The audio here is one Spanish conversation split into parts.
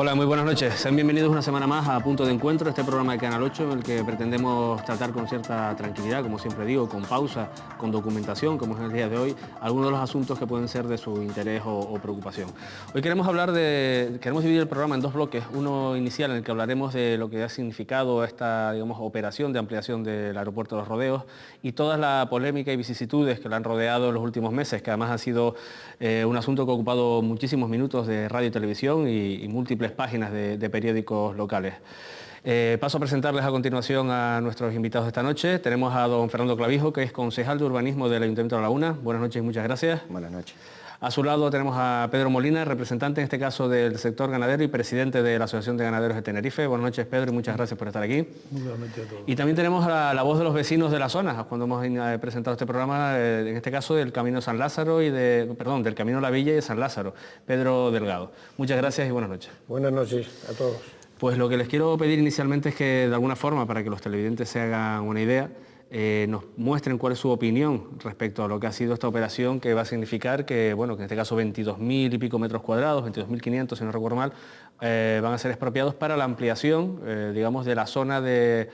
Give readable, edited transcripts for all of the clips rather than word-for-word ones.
Hola, muy buenas noches. Sean bienvenidos una semana más a Punto de Encuentro, este programa de Canal 8 en el que pretendemos tratar con cierta tranquilidad, como siempre digo, con pausa, con documentación, como es el día de hoy, algunos de los asuntos que pueden ser de su interés o preocupación. Hoy queremos dividir el programa en dos bloques, uno inicial en el que hablaremos de lo que ha significado esta, digamos, operación de ampliación del aeropuerto de Los Rodeos y toda la polémica y vicisitudes que la han rodeado en los últimos meses, que además ha sido un asunto que ha ocupado muchísimos minutos de radio y televisión y múltiples páginas de periódicos locales. Paso a presentarles a continuación a nuestros invitados de esta noche. Tenemos a don Fernando Clavijo, que es concejal de urbanismo del Ayuntamiento de La Laguna. Buenas noches y muchas gracias. Buenas noches. A su lado tenemos a Pedro Molina, representante en este caso del sector ganadero y presidente de la Asociación de Ganaderos de Tenerife. Buenas noches, Pedro, y muchas gracias por estar aquí. Muy buenamente a todos. Y también tenemos a la voz de los vecinos de la zona, cuando hemos presentado este programa, en este caso del Camino San Lázaro del Camino La Villa y de San Lázaro, Pedro Delgado. Muchas gracias y buenas noches. Buenas noches a todos. Pues lo que les quiero pedir inicialmente es que de alguna forma, para que los televidentes se hagan una idea, nos muestren cuál es su opinión respecto a lo que ha sido esta operación, que va a significar que, bueno, que en este caso 22.000 y pico metros cuadrados, 22.500 si no recuerdo mal, van a ser expropiados para la ampliación, digamos, de la zona de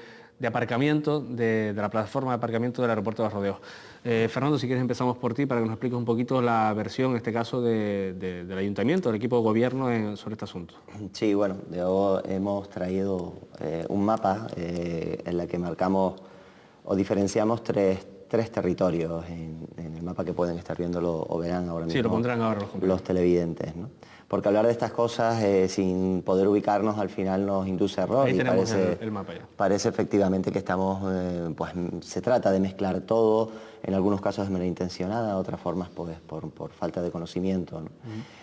aparcamiento, de la plataforma de aparcamiento del aeropuerto de Los Rodeos. Fernando, si quieres empezamos por ti para que nos expliques un poquito la versión, en este caso, del Ayuntamiento, del equipo de gobierno sobre este asunto. Sí, bueno, hemos traído un mapa en el que marcamos o diferenciamos tres territorios en el mapa que pueden estar viéndolo o verán ahora mismo. Sí, lo pondrán ahora los televidentes, ¿no? Porque hablar de estas cosas sin poder ubicarnos al final nos induce a error. Ahí y tenemos parece, el mapa ya. Parece efectivamente que estamos, pues se trata de mezclar todo, en algunos casos de manera intencionada, otras formas pues por falta de conocimiento, ¿no?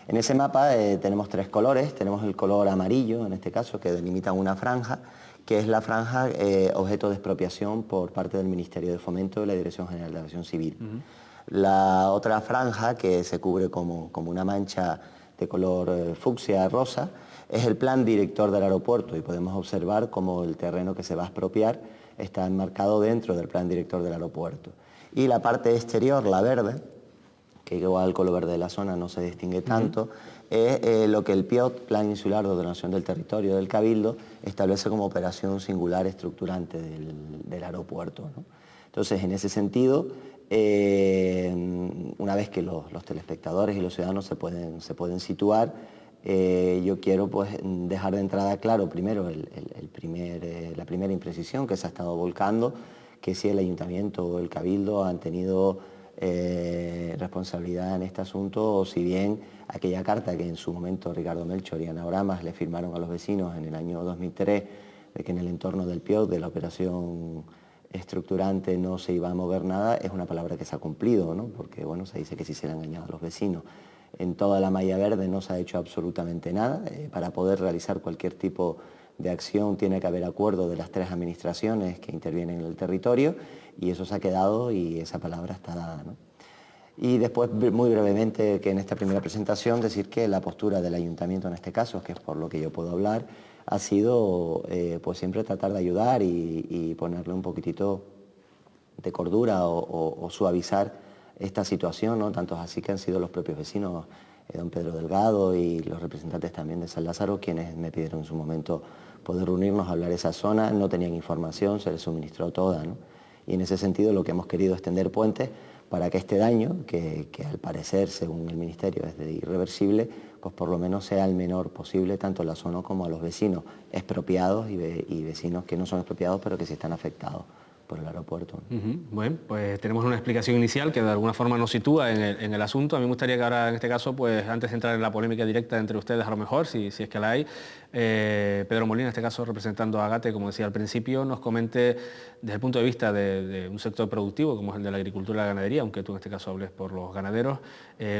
En ese mapa tenemos tres colores, tenemos el color amarillo en este caso que delimita una franja, que es la franja objeto de expropiación por parte del Ministerio de Fomento y la Dirección General de Aviación Civil. La otra franja, que se cubre como una mancha de color fucsia rosa, es el plan director del aeropuerto y podemos observar cómo el terreno que se va a expropiar está enmarcado dentro del plan director del aeropuerto. Y la parte exterior, la verde, que igual el color verde de la zona no se distingue tanto, es lo que el PIOT, Plan Insular de Ordenación del Territorio del Cabildo, establece como operación singular estructurante del aeropuerto, ¿no? Entonces, en ese sentido, una vez que los telespectadores y los ciudadanos se pueden situar, yo quiero pues dejar de entrada claro primero la primera imprecisión que se ha estado volcando, que si el Ayuntamiento o el Cabildo han tenido responsabilidad en este asunto, o si bien aquella carta que en su momento Ricardo Melchor y Ana Oramas le firmaron a los vecinos en el año 2003, de que en el entorno del PIOT, de la operación estructurante, no se iba a mover nada, es una palabra que se ha cumplido, ¿no? Porque bueno, se dice que sí se le ha engañado a los vecinos. En toda la malla verde no se ha hecho absolutamente nada. Para poder realizar cualquier tipo de acción tiene que haber acuerdo de las tres administraciones que intervienen en el territorio, y eso se ha quedado y esa palabra está dada, ¿no? Y después, muy brevemente, que en esta primera presentación, decir que la postura del Ayuntamiento en este caso, que es por lo que yo puedo hablar, ha sido pues siempre tratar de ayudar y ponerle un poquitito de cordura o suavizar esta situación, ¿no? Tanto así que han sido los propios vecinos, don Pedro Delgado y los representantes también de San Lázaro, quienes me pidieron en su momento poder reunirnos a hablar de esa zona. No tenían información, se les suministró toda, ¿no? Y en ese sentido lo que hemos querido es tender puentes para que este daño, que al parecer, según el Ministerio, es de irreversible, pues por lo menos sea el menor posible, tanto a la zona como a los vecinos expropiados y vecinos que no son expropiados, pero que sí están afectados por el aeropuerto. Bueno, pues tenemos una explicación inicial que de alguna forma nos sitúa en el asunto. A mí me gustaría que ahora, en este caso, pues antes de entrar en la polémica directa entre ustedes, a lo mejor, si es que la hay, Pedro Molina, en este caso representando a Agate, como decía al principio, nos comente desde el punto de vista de un sector productivo como es el de la agricultura y la ganadería, aunque tú en este caso hables por los ganaderos,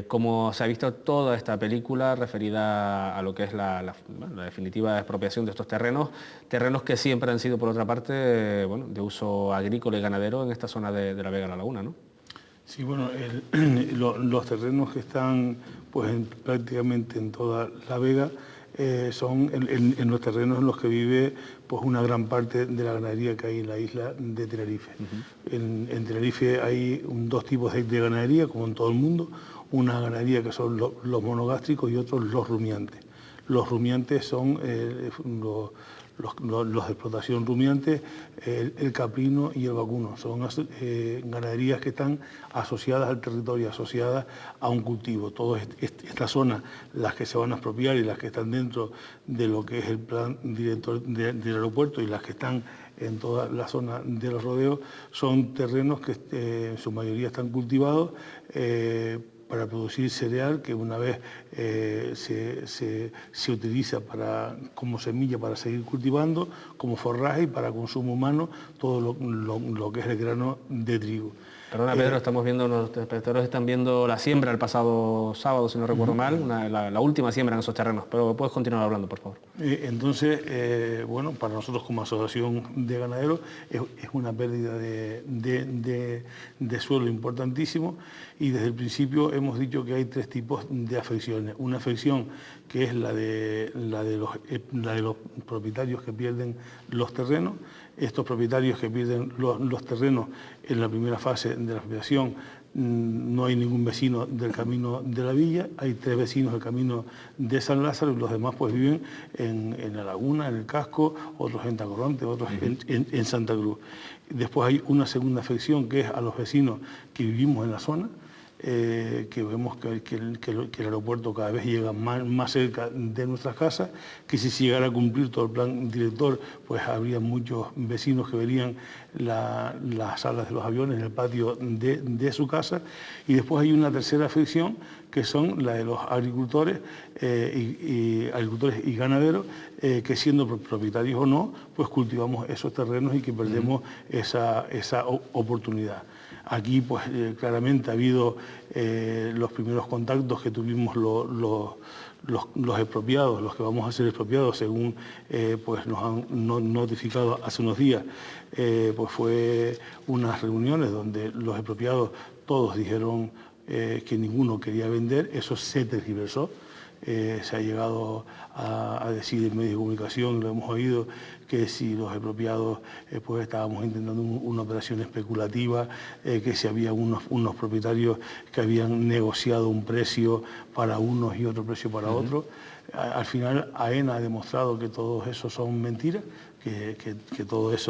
cómo se ha visto toda esta película referida a lo que es la definitiva expropiación de estos terrenos que siempre han sido, por otra parte, de uso agrícola y ganadero en esta zona de la Vega de la Laguna, ¿no? Sí, bueno, los terrenos que están pues prácticamente en toda la Vega son en los terrenos en los que vive pues una gran parte de la ganadería que hay en la isla de Tenerife. En Tenerife hay dos tipos de ganadería, como en todo el mundo, una ganadería que son los monogástricos y otros los rumiantes. Los rumiantes son los de explotación rumiantes, el caprino y el vacuno. Son ganaderías que están asociadas al territorio, asociadas a un cultivo. Todas estas zonas, las que se van a expropiar y las que están dentro de lo que es el plan director del aeropuerto y las que están en toda la zona de los rodeos, son terrenos que en su mayoría están cultivados para producir cereal, que una vez se utiliza como semilla para seguir cultivando, como forraje y para consumo humano, todo lo que es el grano de trigo. Perdona, Pedro, estamos viendo, los espectadores están viendo la siembra el pasado sábado, si no recuerdo mal, la última siembra en esos terrenos, pero puedes continuar hablando, por favor. Entonces, bueno, para nosotros como asociación de ganaderos es una pérdida de suelo importantísimo, y desde el principio hemos dicho que hay tres tipos de afecciones. Una afección que es la de los propietarios que pierden los terrenos. Estos propietarios que pierden los terrenos en la primera fase de la expropiación, no hay ningún vecino del camino de la villa, hay 3 vecinos del camino de San Lázaro y los demás pues viven en La Laguna, en el Casco, otros en Tacorronte, otros en Santa Cruz. Después hay una segunda afección que es a los vecinos que vivimos en la zona, que vemos que el aeropuerto cada vez llega más cerca de nuestras casas, que si se llegara a cumplir todo el plan director, pues habría muchos vecinos que verían las alas de los aviones en el patio de su casa. Y después hay una tercera afección, que son la de los agricultores, agricultores y ganaderos, que siendo propietarios o no, pues cultivamos esos terrenos y que perdemos esa oportunidad. Aquí pues claramente ha habido los primeros contactos que tuvimos los expropiados, los que vamos a ser expropiados, según pues nos han notificado hace unos días, pues fue unas reuniones donde los expropiados todos dijeron que ninguno quería vender. Eso se tergiversó. Se ha llegado a decir en medios de comunicación, lo hemos oído, que si los expropiados pues estábamos intentando una operación especulativa, que si había unos propietarios que habían negociado un precio para unos y otro precio para otros. Al final AENA ha demostrado que todo eso son mentiras, que todas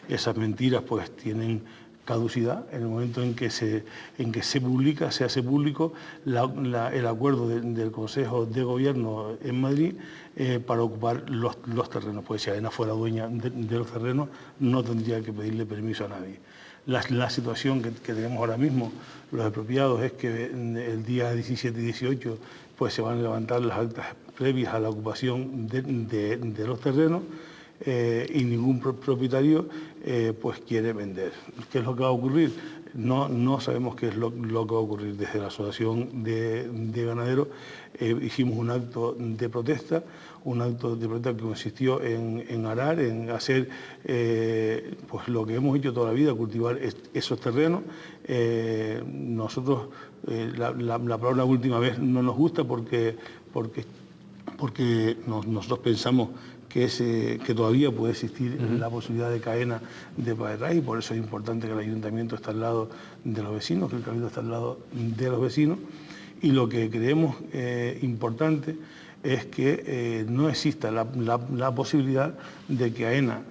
esas mentiras pues tienen caducidad en el momento en que se publica, se hace público el acuerdo del Consejo de Gobierno en Madrid para ocupar los terrenos. Pues si AENA fuera dueña de los terrenos, no tendría que pedirle permiso a nadie. La situación que tenemos ahora mismo, los expropiados, es que el día 17 y 18 pues se van a levantar las actas previas a la ocupación de los terrenos, y ningún propietario pues quiere vender. ¿Qué es lo que va a ocurrir? No sabemos qué es lo que va a ocurrir. Desde la Asociación de Ganaderos hicimos un acto de protesta, que consistió en arar, en hacer pues lo que hemos hecho toda la vida, cultivar esos terrenos. Nosotros la palabra última vez no nos gusta porque nosotros pensamos que todavía puede existir la posibilidad de cadena de Paerray, y por eso es importante que el ayuntamiento esté al lado de los vecinos, que el cabildo está al lado de los vecinos. Y lo que creemos importante es que no exista la posibilidad de que AENA,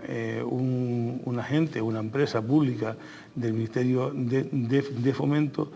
un agente, una empresa pública del Ministerio de Fomento,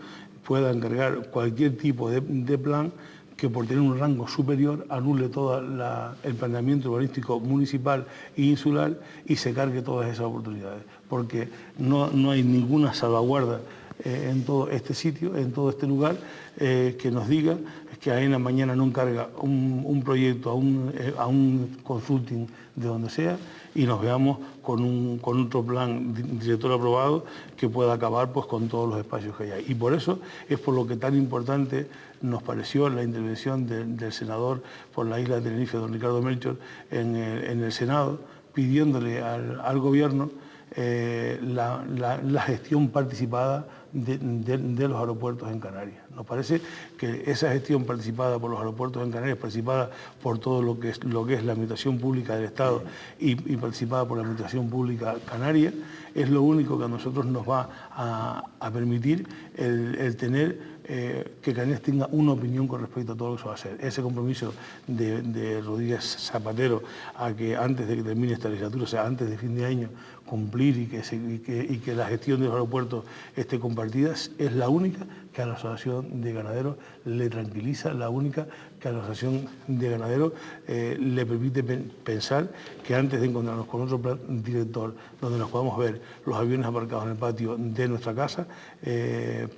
pueda encargar cualquier tipo de plan que por tener un rango superior anule todo el planeamiento urbanístico municipal e insular y se cargue todas esas oportunidades, porque no hay ninguna salvaguarda en todo este sitio, en todo este lugar, que nos diga que AENA mañana no encarga un proyecto a un consulting de donde sea y nos veamos con otro plan director aprobado que pueda acabar pues con todos los espacios que hay. Y por eso es por lo que tan importante nos pareció la intervención del senador por la isla de Tenerife, don Ricardo Melchor, en el Senado, pidiéndole al Gobierno la gestión participada de los aeropuertos en Canarias. Nos parece que esa gestión participada por los aeropuertos en Canarias, participada por todo lo que es la administración pública del Estado y participada por la administración pública canaria, es lo único que a nosotros nos va a permitir el tener que Canarias tenga una opinión con respecto a todo lo que se va a hacer. Ese compromiso de Rodríguez Zapatero a que antes de que termine esta legislatura, o sea, antes de fin de año, cumplir y que la gestión de los aeropuertos esté compartida, es la única que a la Asociación de Ganaderos le tranquiliza, la única que a la Asociación de Ganaderos le permite pensar que antes de encontrarnos con otro plan director donde nos podamos ver los aviones aparcados en el patio de nuestra casa,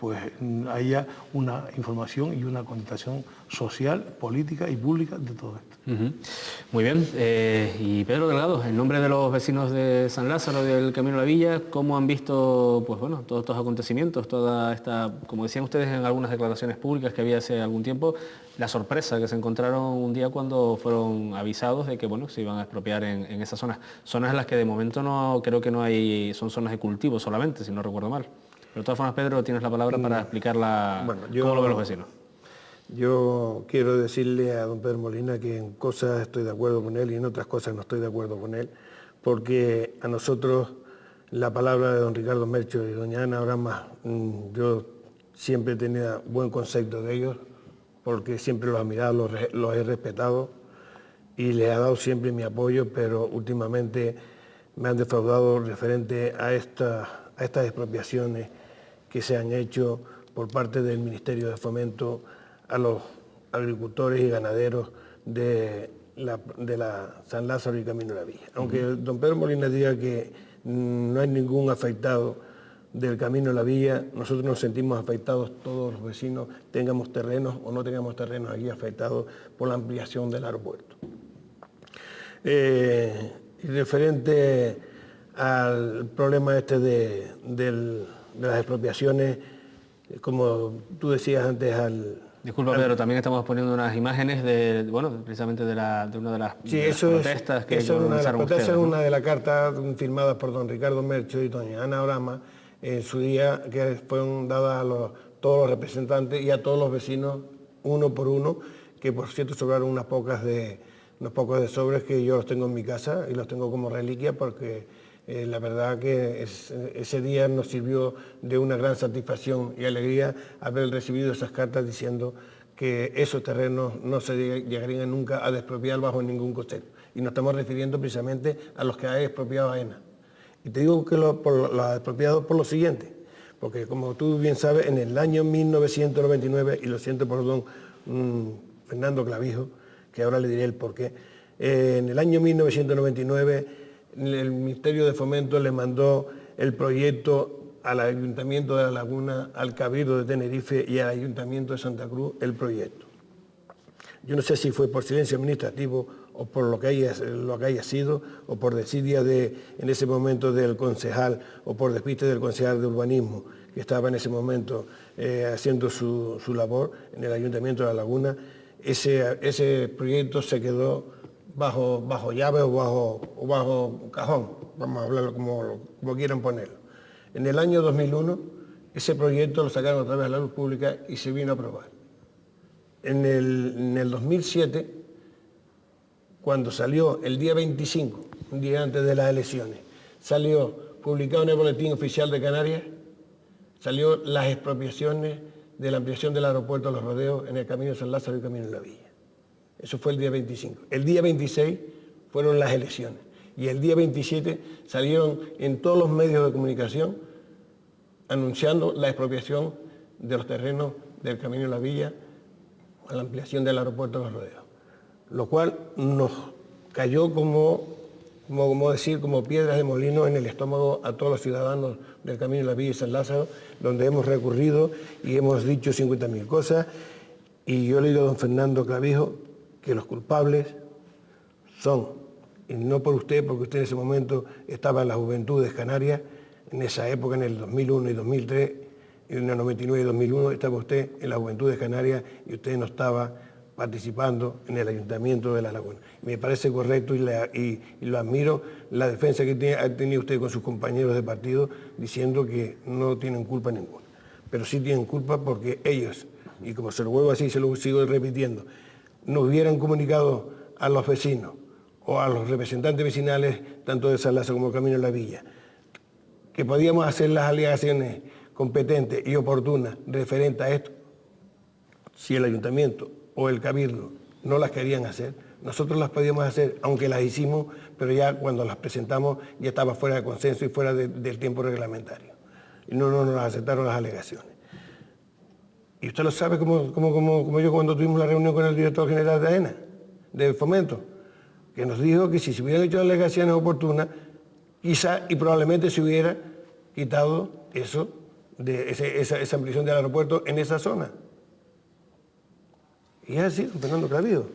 pues haya una información y una contestación social, política y pública de todo esto. Muy bien. Y Pedro Delgado, en nombre de los vecinos de San Lázaro, del Camino a la Villa, ¿cómo han visto pues, bueno, todos estos acontecimientos, toda esta, como decían ustedes en algunas declaraciones públicas que había hace algún tiempo, la sorpresa que se encontraron un día cuando fueron avisados de que bueno, se iban a expropiar en esas zonas? Zonas en las que de momento no creo que no hay, son zonas de cultivo solamente, si no recuerdo mal. Pero de todas formas, Pedro, tienes la palabra para explicar cómo lo ven los vecinos. Yo quiero decirle a don Pedro Molina que en cosas estoy de acuerdo con él y en otras cosas no estoy de acuerdo con él, porque a nosotros la palabra de don Ricardo Melchor y doña Ana Oramas, yo siempre tenía buen concepto de ellos, porque siempre los he admirado, los he respetado y les he dado siempre mi apoyo, pero últimamente me han defraudado referente a estas expropiaciones que se han hecho por parte del Ministerio de Fomento a los agricultores y ganaderos de la San Lázaro y Camino a la Villa. Aunque don Pedro Molina diga que no hay ningún afectado del Camino a la Villa, nosotros nos sentimos afectados, todos los vecinos, tengamos terrenos o no tengamos terrenos aquí afectados por la ampliación del aeropuerto. Y referente al problema este de las expropiaciones, como tú decías antes Disculpa, Pedro, también estamos poniendo unas imágenes de, bueno, precisamente de una de las protestas que organizaron ustedes. Esa es ¿no? una de las cartas firmadas por don Ricardo Melchor y doña Ana Oramas en su día, que fueron dadas a todos los representantes y a todos los vecinos, uno por uno, que por cierto sobraron unos pocos de sobres que yo los tengo en mi casa y los tengo como reliquia porque la verdad que ese día nos sirvió de una gran satisfacción y alegría haber recibido esas cartas diciendo que esos terrenos no se llegarían nunca a expropiar bajo ningún concepto. Y nos estamos refiriendo precisamente a los que ha expropiado AENA. Y te digo que lo ha expropiado por lo siguiente, porque como tú bien sabes, en el año 1999, y lo siento por don Fernando Clavijo, que ahora le diré el porqué, en el año 1999 el Ministerio de Fomento le mandó el proyecto al Ayuntamiento de La Laguna, al Cabildo de Tenerife y al Ayuntamiento de Santa Cruz el proyecto. Yo no sé si fue por silencio administrativo o por lo que haya sido, o por desidia en ese momento del concejal, o por despiste del concejal de urbanismo, que estaba en ese momento haciendo su labor en el Ayuntamiento de La Laguna. Ese proyecto se quedó bajo llave o bajo cajón, vamos a hablarlo como quieran ponerlo. En el año 2001, ese proyecto lo sacaron otra vez a la luz pública y se vino a aprobar. En el 2007, cuando salió el día 25, un día antes de las elecciones, salió publicado en el Boletín Oficial de Canarias, salió las expropiaciones de la ampliación del aeropuerto de Los Rodeos en el Camino de San Lázaro y Camino de la Villa. Eso fue el día 25. El día 26 fueron las elecciones y el día 27 salieron en todos los medios de comunicación anunciando la expropiación de los terrenos del Camino de la Villa a la ampliación del aeropuerto de Los Rodeos, lo cual nos cayó como piedras de molino en el estómago a todos los ciudadanos del Camino de la Villa y San Lázaro, donde hemos recurrido y hemos dicho 50.000 cosas. Y yo le digo a don Fernando Clavijo que los culpables son, y no por usted, porque usted en ese momento estaba en las Juventudes Canarias, en esa época, en el 2001 y 2003, en el 99 y 2001, estaba usted en las Juventudes Canarias y usted no estaba participando en el Ayuntamiento de La Laguna. Me parece correcto y lo admiro, la defensa que ha tenido usted con sus compañeros de partido, diciendo que no tienen culpa ninguna. pero sí tienen culpa porque ellos, y como se lo vuelvo así, se lo sigo repitiendo, nos hubieran comunicado a los vecinos o a los representantes vecinales, tanto de San Lázaro como el Camino de la Villa, que podíamos hacer las alegaciones competentes y oportunas referentes a esto, si el ayuntamiento o el cabildo no las querían hacer, nosotros las podíamos hacer, aunque las hicimos, pero ya cuando las presentamos ya estaba fuera de consenso y fuera del tiempo reglamentario. Y no nos aceptaron las alegaciones. Y usted lo sabe como yo cuando tuvimos la reunión con el director general de AENA, de Fomento, que nos dijo que si se hubieran hecho alegaciones oportunas, quizá y probablemente se hubiera quitado eso, esa ampliación del aeropuerto en esa zona. Y es así, don Fernando Clavijo.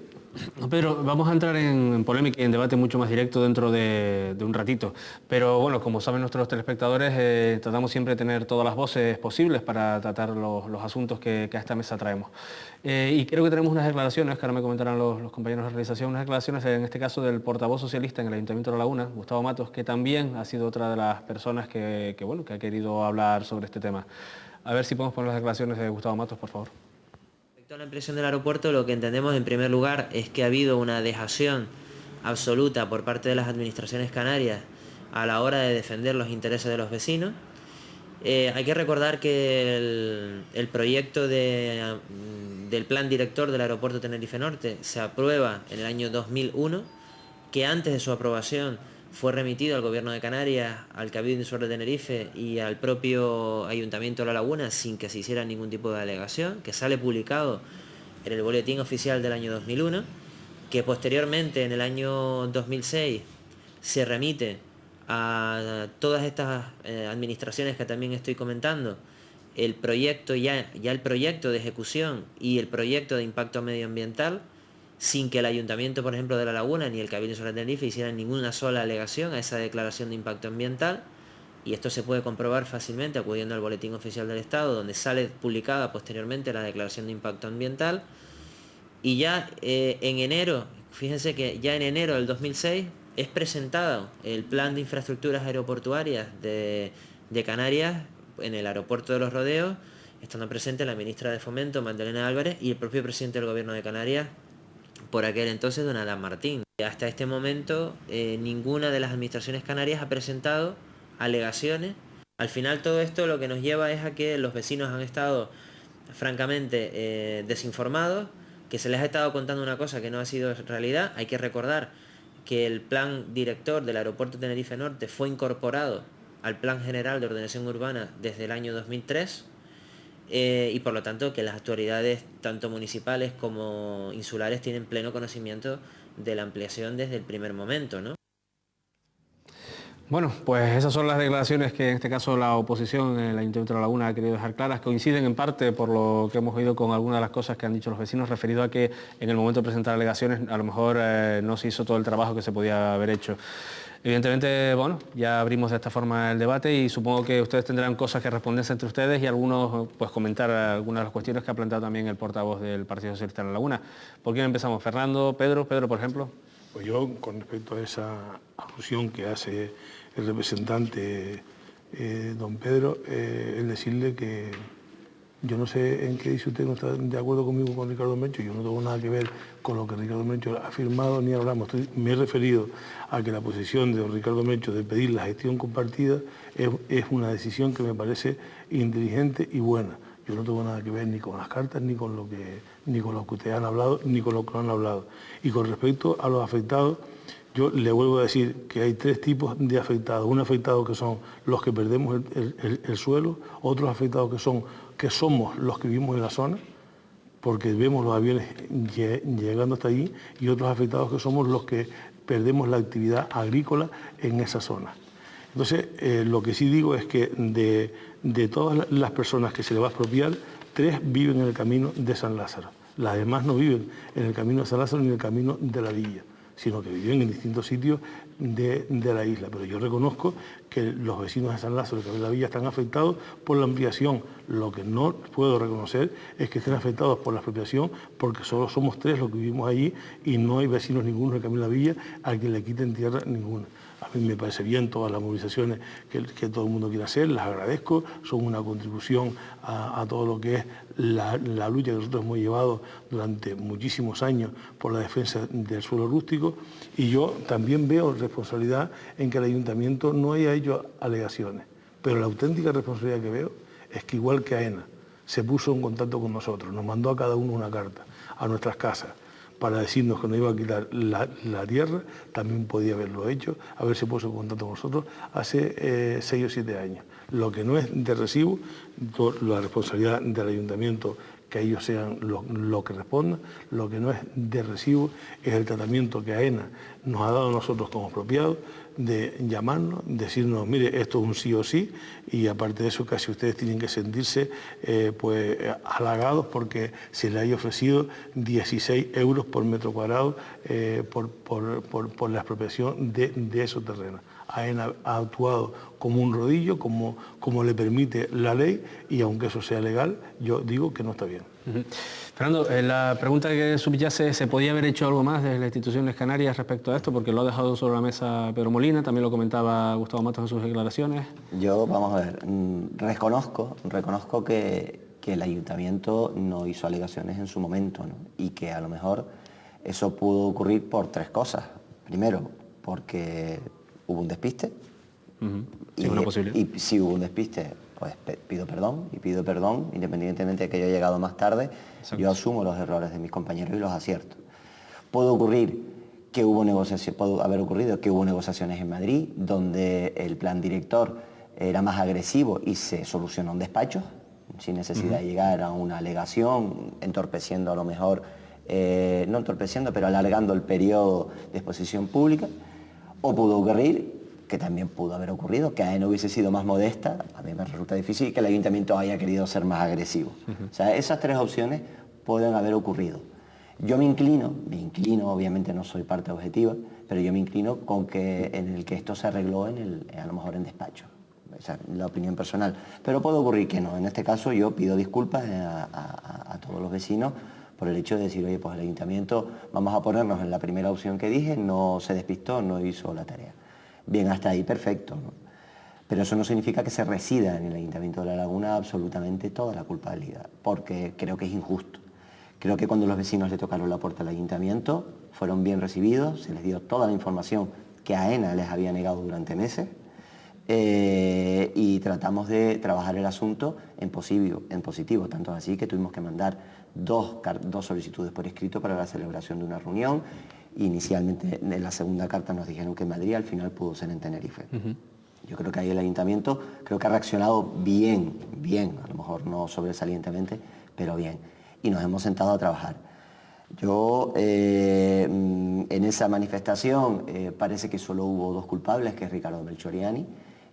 Pedro, vamos a entrar en polémica y en debate mucho más directo dentro de un ratito. Pero bueno, como saben nuestros telespectadores, tratamos siempre de tener todas las voces posibles para tratar los asuntos que a esta mesa traemos. Y creo que tenemos unas declaraciones, que ahora me comentarán los compañeros de realización, unas declaraciones en este caso del portavoz socialista en el Ayuntamiento de La Laguna, Gustavo Matos, que también ha sido otra de las personas que ha querido hablar sobre este tema. A ver si podemos poner las declaraciones de Gustavo Matos, por favor. Respecto a la ampliación del aeropuerto, lo que entendemos en primer lugar es que ha habido una dejación absoluta por parte de las administraciones canarias a la hora de defender los intereses de los vecinos. Hay que recordar que el proyecto del plan director del aeropuerto Tenerife Norte se aprueba en el año 2001, que antes de su aprobación fue remitido al Gobierno de Canarias, al Cabildo Insular de Tenerife y al propio Ayuntamiento de La Laguna sin que se hiciera ningún tipo de alegación, que sale publicado en el Boletín Oficial del año 2001, que posteriormente en el año 2006 se remite a todas estas administraciones que también estoy comentando, el proyecto el proyecto de ejecución y el proyecto de impacto medioambiental, sin que el Ayuntamiento, por ejemplo, de La Laguna ni el Cabildo Insular de Tenerife hicieran ninguna sola alegación a esa declaración de impacto ambiental, y esto se puede comprobar fácilmente acudiendo al Boletín Oficial del Estado, donde sale publicada posteriormente la declaración de impacto ambiental. Y ya en enero, fíjense que ya en enero del 2006 es presentado el Plan de Infraestructuras Aeroportuarias de Canarias en el aeropuerto de Los Rodeos, estando presente la ministra de Fomento, Magdalena Álvarez, y el propio presidente del Gobierno de Canarias, por aquel entonces, don Adán Martín. Hasta este momento ninguna de las administraciones canarias ha presentado alegaciones. Al final todo esto lo que nos lleva es a que los vecinos han estado francamente desinformados, que se les ha estado contando una cosa que no ha sido realidad. Hay que recordar que el plan director del aeropuerto Tenerife Norte fue incorporado al Plan General de Ordenación Urbana desde el año 2003, y por lo tanto que las autoridades tanto municipales como insulares tienen pleno conocimiento de la ampliación desde el primer momento, ¿no? Bueno, pues esas son las declaraciones que en este caso la oposición en el Ayuntamiento de La Laguna ha querido dejar claras. Coinciden en parte por lo que hemos oído con algunas de las cosas que han dicho los vecinos, referido a que en el momento de presentar alegaciones a lo mejor no se hizo todo el trabajo que se podía haber hecho. Evidentemente, bueno, ya abrimos de esta forma el debate y supongo que ustedes tendrán cosas que responderse entre ustedes y algunos pues comentar algunas de las cuestiones que ha planteado también el portavoz del Partido Socialista en La Laguna. ¿Por quién empezamos? ¿Fernando? ¿Pedro? Pedro, por ejemplo. Pues yo, con respecto a esa alusión que hace el representante don Pedro, el decirle que yo no sé en qué dice usted, no está de acuerdo conmigo con Ricardo Mencho, yo no tengo nada que ver con lo que Ricardo Mencho ha firmado ni hablamos. Me he referido a que la posición de don Ricardo Mencho de pedir la gestión compartida es una decisión que me parece inteligente y buena. Yo no tengo nada que ver ni con las cartas, ni con lo que ustedes han hablado, ni con lo que no han hablado. Y con respecto a los afectados, yo le vuelvo a decir que hay tres tipos de afectados. Un afectado que son los que perdemos el suelo, otros afectados que somos los que vivimos en la zona, porque vemos los aviones llegando hasta allí, y otros afectados que somos los que perdemos la actividad agrícola en esa zona. Entonces, lo que sí digo es que de todas las personas que se le va a expropiar, 3 viven en el camino de San Lázaro. Las demás no viven en el camino de San Lázaro ni en el camino de la villa, sino que viven en distintos sitios de la isla. Pero yo reconozco que los vecinos de San Lázaro y de la villa están afectados por la ampliación. Lo que no puedo reconocer es que estén afectados por la expropiación, porque solo somos 3 los que vivimos allí y no hay vecinos ninguno en el camino de la villa al que le quiten tierra ninguna. A mí me parece bien todas las movilizaciones que todo el mundo quiere hacer, las agradezco, son una contribución a todo lo que es la lucha que nosotros hemos llevado durante muchísimos años por la defensa del suelo rústico, y yo también veo responsabilidad en que el ayuntamiento no haya hecho alegaciones, pero la auténtica responsabilidad que veo es que, igual que AENA se puso en contacto con nosotros, nos mandó a cada uno una carta a nuestras casas para decirnos que nos iba a quitar la tierra, también podía haberlo hecho, haberse puesto en contacto con nosotros hace 6 o 7 años. Lo que no es de recibo, la responsabilidad del ayuntamiento, que ellos sean lo que respondan, lo que no es de recibo es el tratamiento que AENA nos ha dado a nosotros como expropiados, de llamarnos, decirnos, mire, esto es un sí o sí, y aparte de eso casi ustedes tienen que sentirse pues halagados porque se les haya ofrecido 16 euros por metro cuadrado por la expropiación de esos terrenos. AENA ha actuado como un rodillo, como le permite la ley, y aunque eso sea legal, yo digo que no está bien. Fernando, la pregunta que subyace, ¿se podía haber hecho algo más desde las instituciones canarias respecto a esto? Porque lo ha dejado sobre la mesa Pedro Molina, también lo comentaba Gustavo Matos en sus declaraciones. Yo, vamos a ver, reconozco que el ayuntamiento no hizo alegaciones en su momento, ¿no? Y que a lo mejor eso pudo ocurrir por 3 cosas. Primero, porque hubo un despiste. Sí, una posibilidad. Y si hubo un despiste, pues pido perdón, independientemente de que yo haya llegado más tarde. Exacto. Yo asumo los errores de mis compañeros y los acierto. Puede haber ocurrido que hubo negociaciones en Madrid, donde el plan director era más agresivo y se solucionó en despachos, sin necesidad de llegar a una alegación, entorpeciendo a lo mejor, no entorpeciendo, pero alargando el periodo de exposición pública. O pudo ocurrir, que también pudo haber ocurrido, que AENA hubiese sido más modesta, a mí me resulta difícil, que el ayuntamiento haya querido ser más agresivo. O sea, esas 3 opciones pueden haber ocurrido. Yo me inclino, obviamente no soy parte objetiva, pero yo me inclino con que en el que esto se arregló a lo mejor en despacho. Esa es la opinión personal. Pero puede ocurrir que no. En este caso yo pido disculpas a todos los vecinos por el hecho de decir, oye, pues el ayuntamiento, vamos a ponernos en la primera opción que dije, no se despistó, no hizo la tarea. Bien, hasta ahí perfecto, ¿no? Pero eso no significa que se resida en el Ayuntamiento de La Laguna absolutamente toda la culpabilidad, porque creo que es injusto. Creo que cuando los vecinos le tocaron la puerta al Ayuntamiento, fueron bien recibidos, se les dio toda la información que AENA les había negado durante meses, y tratamos de trabajar el asunto en positivo, tanto así que tuvimos que mandar 2 solicitudes por escrito para la celebración de una reunión. Inicialmente en la segunda carta nos dijeron que en Madrid, al final pudo ser en Tenerife. Yo creo que ahí el ayuntamiento ha reaccionado bien, a lo mejor no sobresalientemente, pero bien. Y nos hemos sentado a trabajar. Yo, en esa manifestación, parece que solo hubo 2 culpables, que es Ricardo Melchoriani,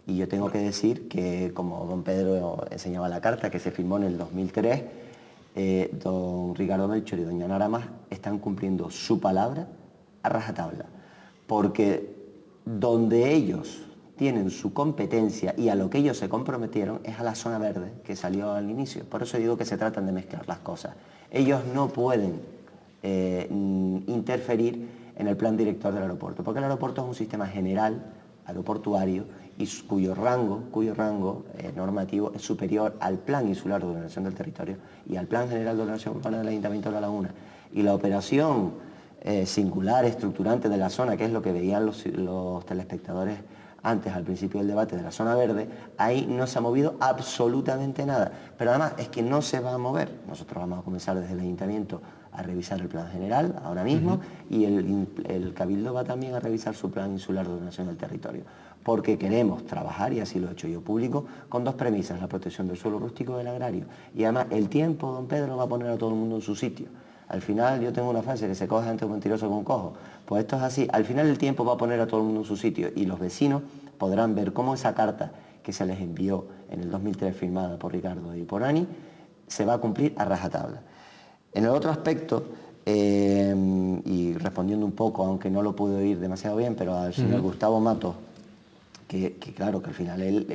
y yo tengo que decir que, como don Pedro enseñaba la carta, que se firmó en el 2003, don Ricardo Melchor y doña Ana Aramas están cumpliendo su palabra a rajatabla, porque donde ellos tienen su competencia y a lo que ellos se comprometieron es a la zona verde que salió al inicio. Por eso digo que se tratan de mezclar las cosas. Ellos no pueden interferir en el plan director del aeropuerto, porque el aeropuerto es un sistema general aeroportuario y cuyo rango normativo es superior al Plan Insular de Ordenación del Territorio y al Plan General de Ordenación Urbana del Ayuntamiento de La Laguna. Y la operación singular, estructurante de la zona, que es lo que veían los telespectadores antes, al principio del debate de la zona verde, ahí no se ha movido absolutamente nada. Pero además es que no se va a mover. Nosotros vamos a comenzar desde el Ayuntamiento a revisar el plan general ahora mismo, y el Cabildo va también a revisar su plan insular de ordenación del territorio, porque queremos trabajar, y así lo he hecho yo público, con 2 premisas: la protección del suelo rústico y del agrario. Y además el tiempo, don Pedro, va a poner a todo el mundo en su sitio. Al final, yo tengo una frase, que se coge ante un mentiroso con un cojo. Pues esto es así. Al final el tiempo va a poner a todo el mundo en su sitio, y los vecinos podrán ver cómo esa carta que se les envió en el 2003, firmada por Ricardo y por Ani, se va a cumplir a rajatabla. En el otro aspecto, y respondiendo un poco, aunque no lo pude oír demasiado bien, pero al señor Gustavo Matos, claro, que al final él,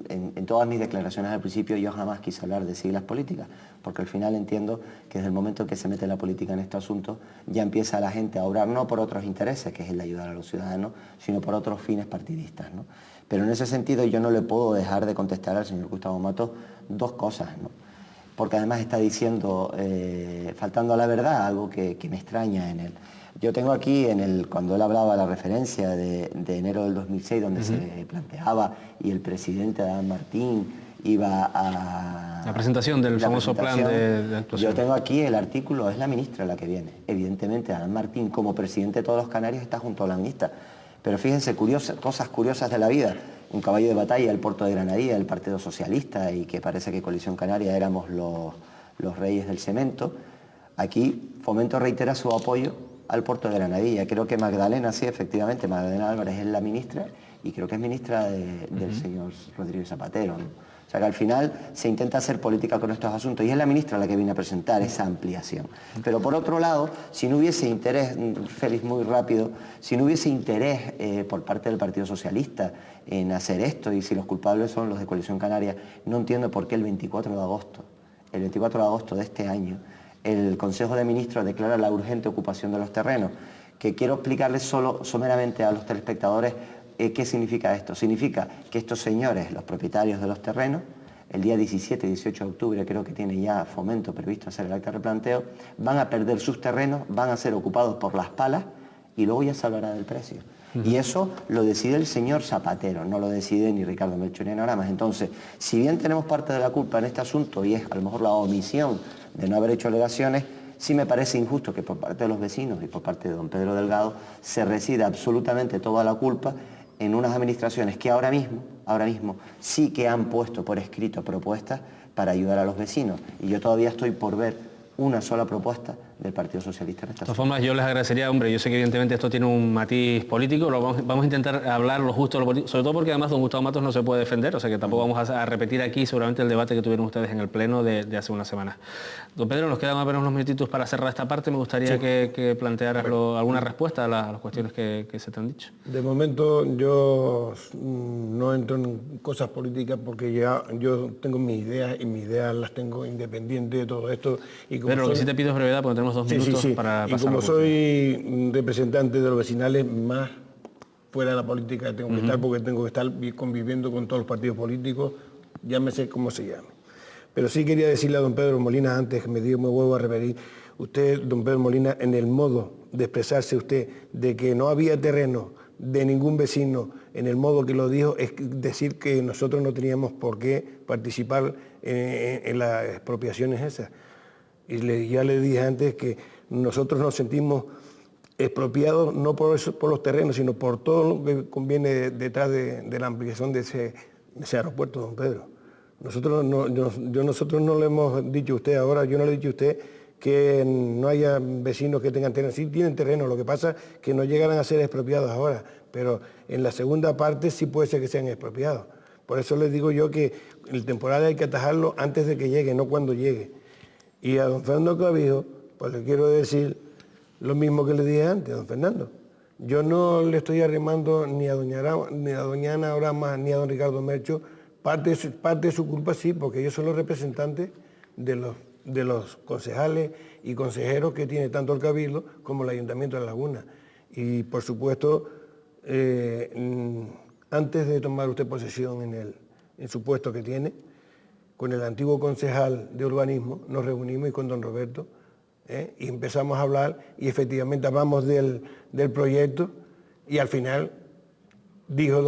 en todas mis declaraciones al principio yo jamás quise hablar de siglas políticas, porque al final entiendo que desde el momento en que se mete la política en este asunto ya empieza la gente a obrar no por otros intereses, que es el de ayudar a los ciudadanos, sino por otros fines partidistas, ¿no? Pero en ese sentido yo no le puedo dejar de contestar al señor Gustavo Matos dos cosas, ¿no? Porque además está diciendo, faltando a la verdad, algo que me extraña en él. Yo tengo aquí, cuando él hablaba la referencia de enero del 2006, donde se planteaba y el presidente Adán Martín iba a... La presentación del famoso plan de actuación. Yo tengo aquí el artículo, es la ministra la que viene. Evidentemente, Adán Martín, como presidente de todos los canarios, está junto a la ministra. Pero fíjense, cosas curiosas de la vida. Un caballo de batalla, el Puerto de Granadilla, el Partido Socialista, y que parece que Coalición Canaria éramos los reyes del cemento. Aquí Fomento reitera su apoyo al Puerto de Granadilla. Creo que Magdalena, sí, efectivamente, Magdalena Álvarez es la ministra y creo que es ministra del señor Rodríguez Zapatero, ¿no? O sea que al final se intenta hacer política con estos asuntos y es la ministra la que viene a presentar esa ampliación. Pero por otro lado, si no hubiese interés, Félix, muy rápido, si no hubiese interés por parte del Partido Socialista en hacer esto y si los culpables son los de Coalición Canaria, no entiendo por qué el 24 de agosto de este año, el Consejo de Ministros declara la urgente ocupación de los terrenos, que quiero explicarles someramente a los telespectadores qué significa esto. Significa que estos señores, los propietarios de los terrenos, el día 17 y 18 de octubre creo que tiene ya Fomento previsto hacer el acta de replanteo, van a perder sus terrenos, van a ser ocupados por las palas y luego ya se hablará del precio. Y eso lo decide el señor Zapatero, no lo decide ni Ricardo Melchor ni Ana Oramas. Entonces, si bien tenemos parte de la culpa en este asunto y es a lo mejor la omisión de no haber hecho alegaciones, sí me parece injusto que por parte de los vecinos y por parte de don Pedro Delgado se resida absolutamente toda la culpa en unas administraciones que ahora mismo sí que han puesto por escrito propuestas para ayudar a los vecinos. Y yo todavía estoy por ver una sola propuesta del Partido Socialista en esta. De todas formas, yo les agradecería, hombre, yo sé que evidentemente esto tiene un matiz político, vamos a intentar hablar lo justo, lo político, sobre todo porque además don Gustavo Matos no se puede defender, o sea que tampoco vamos a repetir aquí seguramente el debate que tuvieron ustedes en el pleno de hace unas semanas. Don Pedro, nos quedan apenas unos minutitos para cerrar esta parte, me gustaría que plantearas alguna respuesta a las cuestiones que se te han dicho. De momento yo no entro en cosas políticas porque ya yo tengo mis ideas y mis ideas las tengo independientes de todo esto. Y como pero lo que sí te pido es brevedad porque tenemos 2 minutos para pasar. Y como soy representante de los vecinales, más fuera de la política tengo que estar porque tengo que estar conviviendo con todos los partidos políticos, llámese como se llame. Pero sí quería decirle a don Pedro Molina, antes que me vuelvo a referir, usted, don Pedro Molina, en el modo de expresarse usted de que no había terreno de ningún vecino, en el modo que lo dijo, es decir que nosotros no teníamos por qué participar en las expropiaciones esas. Y ya le dije antes que nosotros nos sentimos expropiados no por los terrenos, sino por todo lo que conviene detrás de la ampliación de ese aeropuerto, don Pedro. Nosotros no le hemos dicho a usted ahora, yo no le he dicho a usted que no haya vecinos que tengan terreno. Sí tienen terreno, lo que pasa es que no llegarán a ser expropiados ahora, pero en la segunda parte sí puede ser que sean expropiados. Por eso les digo yo que el temporal hay que atajarlo antes de que llegue, no cuando llegue. Y a don Fernando Clavijo, pues le quiero decir lo mismo que le dije antes, don Fernando. Yo no le estoy arrimando ni a doña Ana Oramas ni a don Ricardo Melchor. Parte de su culpa sí, porque ellos son los representantes de los concejales y consejeros que tiene tanto el Cabildo como el Ayuntamiento de La Laguna. Y por supuesto, antes de tomar usted posesión en su puesto que tiene, con el antiguo concejal de urbanismo nos reunimos y con don Roberto y empezamos a hablar y efectivamente hablamos del proyecto y al final dijo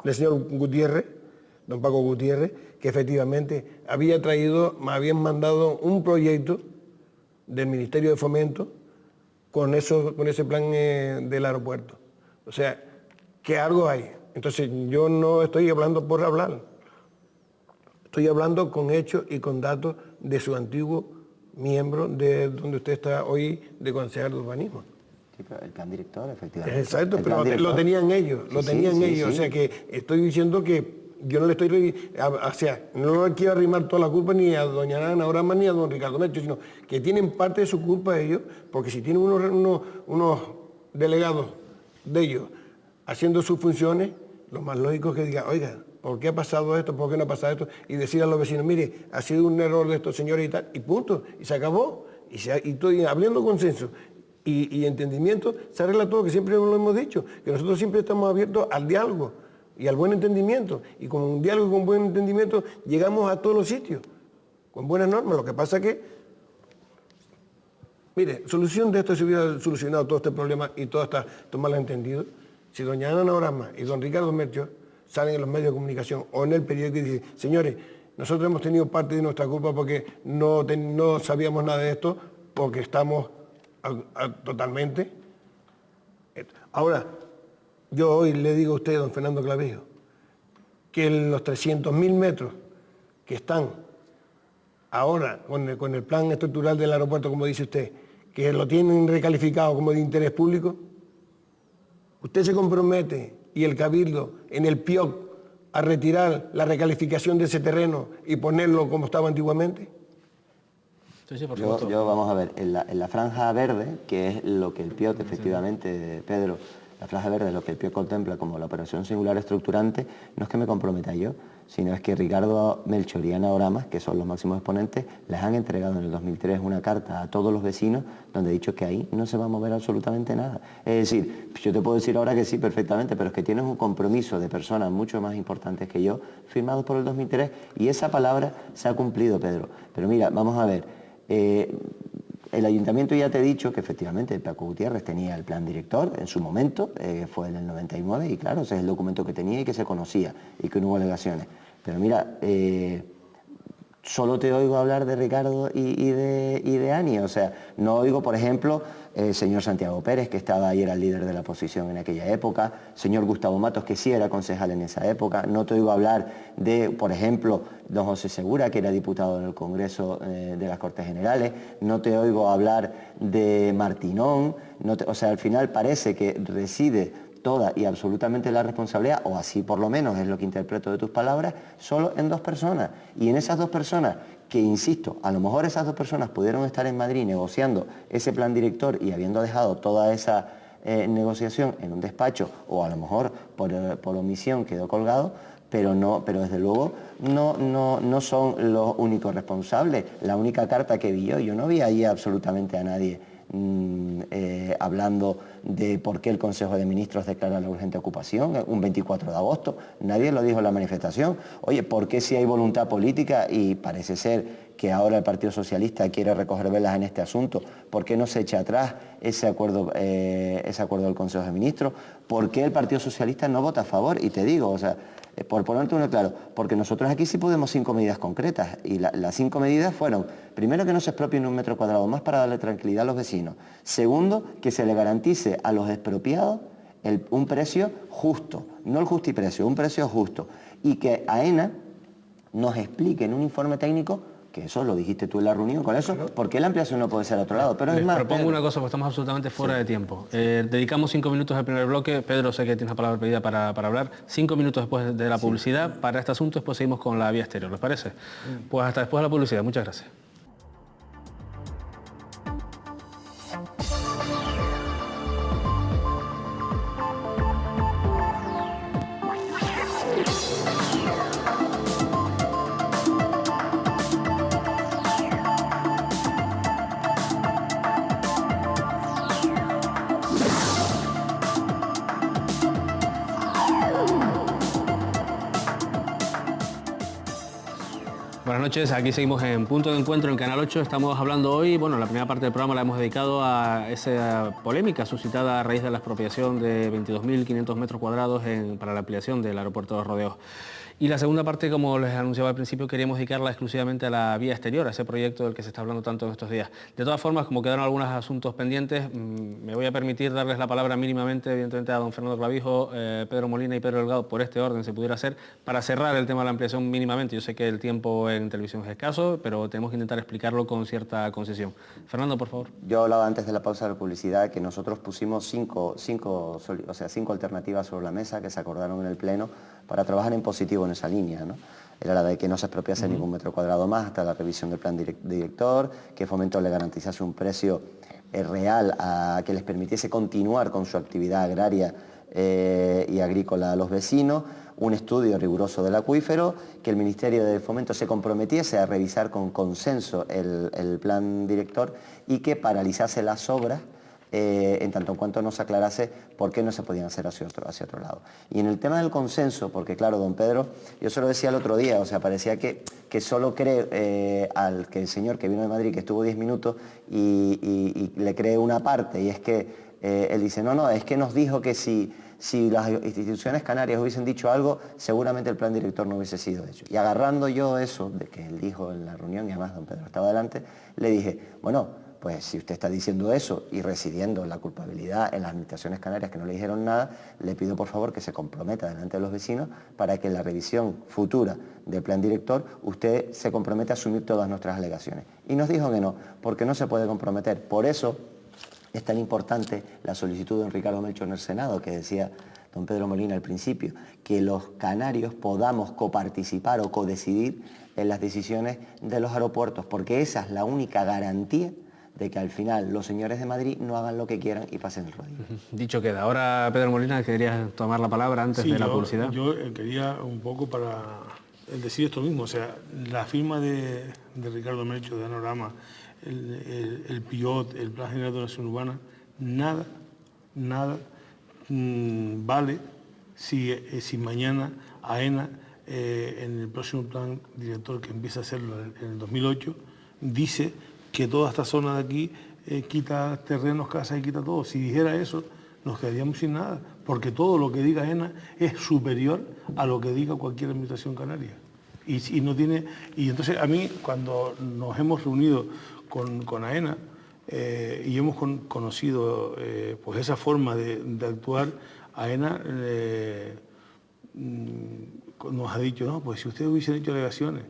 el señor Gutiérrez, don Paco Gutiérrez, que efectivamente me habían mandado un proyecto del Ministerio de Fomento con ese plan del aeropuerto. O sea, que algo hay. Entonces yo no estoy hablando por hablar, estoy hablando con hechos y con datos de su antiguo miembro de donde usted está hoy de concejal de urbanismo. Sí, pero el plan director, efectivamente. Exacto, pero lo tenían ellos, sí. O sea que estoy diciendo que yo no le estoy, no le quiero arrimar toda la culpa ni a doña Ana Oramas ni a don Ricardo Melchor, sino que tienen parte de su culpa ellos, porque si tienen unos delegados de ellos haciendo sus funciones, lo más lógico es que diga, oiga, ¿por qué ha pasado esto? ¿Por qué no ha pasado esto? Y decir a los vecinos, mire, ha sido un error de estos señores y tal, y punto, y se acabó. Y estoy hablando consenso y entendimiento, se arregla todo, que siempre lo hemos dicho, que nosotros siempre estamos abiertos al diálogo y al buen entendimiento. Y con un diálogo y con buen entendimiento llegamos a todos los sitios, con buenas normas. Lo que pasa es que, mire, solución de esto se hubiera solucionado todo este problema y todo estos malentendidos si doña Ana Orama y don Ricardo Mercho salen en los medios de comunicación o en el periódico y dicen, señores, nosotros hemos tenido parte de nuestra culpa porque no sabíamos nada de esto, porque estamos totalmente. Ahora, yo hoy le digo a usted, don Fernando Clavijo, que los 300.000 metros que están ahora con el plan estructural del aeropuerto, como dice usted, que lo tienen recalificado como de interés público, usted se compromete y el Cabildo en el PIOC a retirar la recalificación de ese terreno y ponerlo como estaba antiguamente. Sí, por yo vamos a ver, en la franja verde, que es lo que el PIOC efectivamente, Pedro, la franja verde es lo que el PIOC contempla como la operación singular estructurante, no es que me comprometa yo, sino es que Ricardo Melchor y Ana Oramas, que son los máximos exponentes, les han entregado en el 2003 una carta a todos los vecinos donde he dicho que ahí no se va a mover absolutamente nada. Es decir, yo te puedo decir ahora que sí perfectamente, pero es que tienes un compromiso de personas mucho más importantes que yo, firmados por el 2003, y esa palabra se ha cumplido, Pedro. Pero mira, vamos a ver, el ayuntamiento ya te he dicho que efectivamente Paco Gutiérrez tenía el plan director en su momento, fue en el 99, y claro, ese es el documento que tenía y que se conocía y que no hubo alegaciones. Pero mira, solo te oigo hablar de Ricardo y de Ani, o sea, no oigo, por ejemplo, señor Santiago Pérez, que estaba y era el líder de la oposición en aquella época, señor Gustavo Matos, que sí era concejal en esa época, no te oigo hablar de, por ejemplo, don José Segura, que era diputado en el Congreso de las Cortes Generales, no te oigo hablar de Martinón, o sea, al final parece que reside toda y absolutamente la responsabilidad, o así por lo menos es lo que interpreto de tus palabras, solo en dos personas. Y en esas dos personas, que insisto, a lo mejor esas dos personas pudieron estar en Madrid negociando ese plan director y habiendo dejado toda esa negociación en un despacho, o a lo mejor por omisión quedó colgado, pero desde luego no son los únicos responsables. La única carta que vi yo no vi ahí absolutamente a nadie hablando de por qué el Consejo de Ministros declara la urgente ocupación un 24 de agosto. Nadie lo dijo en la manifestación. Oye, ¿por qué si hay voluntad política y parece ser que ahora el Partido Socialista quiere recoger velas en este asunto, por qué no se echa atrás ese acuerdo del Consejo de Ministros? ¿Por qué el Partido Socialista no vota a favor? Y te digo, o sea, por ponerte uno claro, porque nosotros aquí sí podemos 5 medidas concretas, y las 5 medidas fueron, primero, que no se expropien un metro cuadrado más para darle tranquilidad a los vecinos; segundo, que se le garantice a los expropiados un precio justo, no el justiprecio, un precio justo, y que AENA nos explique en un informe técnico, que eso lo dijiste tú en la reunión con eso, ¿por qué la ampliación no puede ser a otro lado? Pero Les es más, propongo Pedro, una cosa, porque estamos absolutamente fuera de tiempo. Dedicamos 5 minutos al primer bloque. Pedro, sé que tienes la palabra pedida para hablar. 5 minutos después de la publicidad para este asunto, después seguimos con la vía exterior, ¿les parece? Pues hasta después de la publicidad. Muchas gracias. Buenas noches, aquí seguimos en Punto de Encuentro en Canal 8. Estamos hablando hoy, bueno, la primera parte del programa la hemos dedicado a esa polémica suscitada a raíz de la expropiación de 22.500 metros cuadrados para la ampliación del aeropuerto de Rodeos. Y la segunda parte, como les anunciaba al principio, queríamos dedicarla exclusivamente a la vía exterior, a ese proyecto del que se está hablando tanto en estos días. De todas formas, como quedaron algunos asuntos pendientes, me voy a permitir darles la palabra mínimamente, evidentemente, a don Fernando Clavijo, Pedro Molina y Pedro Delgado, por este orden, se pudiera hacer, para cerrar el tema de la ampliación mínimamente. Yo sé que el tiempo en televisión es escaso, pero tenemos que intentar explicarlo con cierta concesión. Fernando, por favor. yo hablaba antes de la pausa de la publicidad que nosotros pusimos cinco alternativas sobre la mesa que se acordaron en el Pleno para trabajar en positivo en esa línea, ¿no? Era la de que no se expropiase ningún metro cuadrado más hasta la revisión del plan director, que Fomento le garantizase un precio real que les permitiese continuar con su actividad agraria y agrícola a los vecinos, un estudio riguroso del acuífero, que el Ministerio de Fomento se comprometiese a revisar con consenso el plan director y que paralizase las obras en tanto en cuanto no se aclarase por qué no se podían hacer hacia otro lado. Y en el tema del consenso, porque claro, don Pedro, yo se lo decía el otro día, o sea, parecía que solo cree al que el señor que vino de Madrid, que estuvo 10 minutos, y le cree una parte, y es que él dice, no, es que nos dijo que si las instituciones canarias hubiesen dicho algo, seguramente el plan director no hubiese sido hecho. Y agarrando yo eso de que él dijo en la reunión, y además don Pedro estaba delante, le dije, bueno, pues si usted está diciendo eso y residiendo la culpabilidad en las administraciones canarias que no le dijeron nada, le pido por favor que se comprometa delante de los vecinos para que en la revisión futura del plan director usted se comprometa a asumir todas nuestras alegaciones. Y nos dijo que no, porque no se puede comprometer. Por eso es tan importante la solicitud de don Ricardo Melchor en el Senado, que decía don Pedro Molina al principio, que los canarios podamos coparticipar o codecidir en las decisiones de los aeropuertos, porque esa es la única garantía de que al final los señores de Madrid no hagan lo que quieran y pasen el rodillo. Dicho queda. Ahora, Pedro Molina, ¿querías tomar la palabra antes de la publicidad? Yo quería un poco para decir esto mismo, o sea, la firma de Ricardo Melchor de Anorama, el PIOT, el Plan General de Ordenación Urbana, nada vale si mañana AENA, en el próximo plan director que empieza a hacerlo en el 2008, dice que toda esta zona de aquí quita terrenos, casas y quita todo. Si dijera eso, nos quedaríamos sin nada, porque todo lo que diga AENA es superior a lo que diga cualquier administración canaria. Y no tiene. Y entonces a mí, cuando nos hemos reunido con AENA y hemos conocido pues esa forma de actuar, AENA nos ha dicho, no, pues si ustedes hubiesen hecho alegaciones,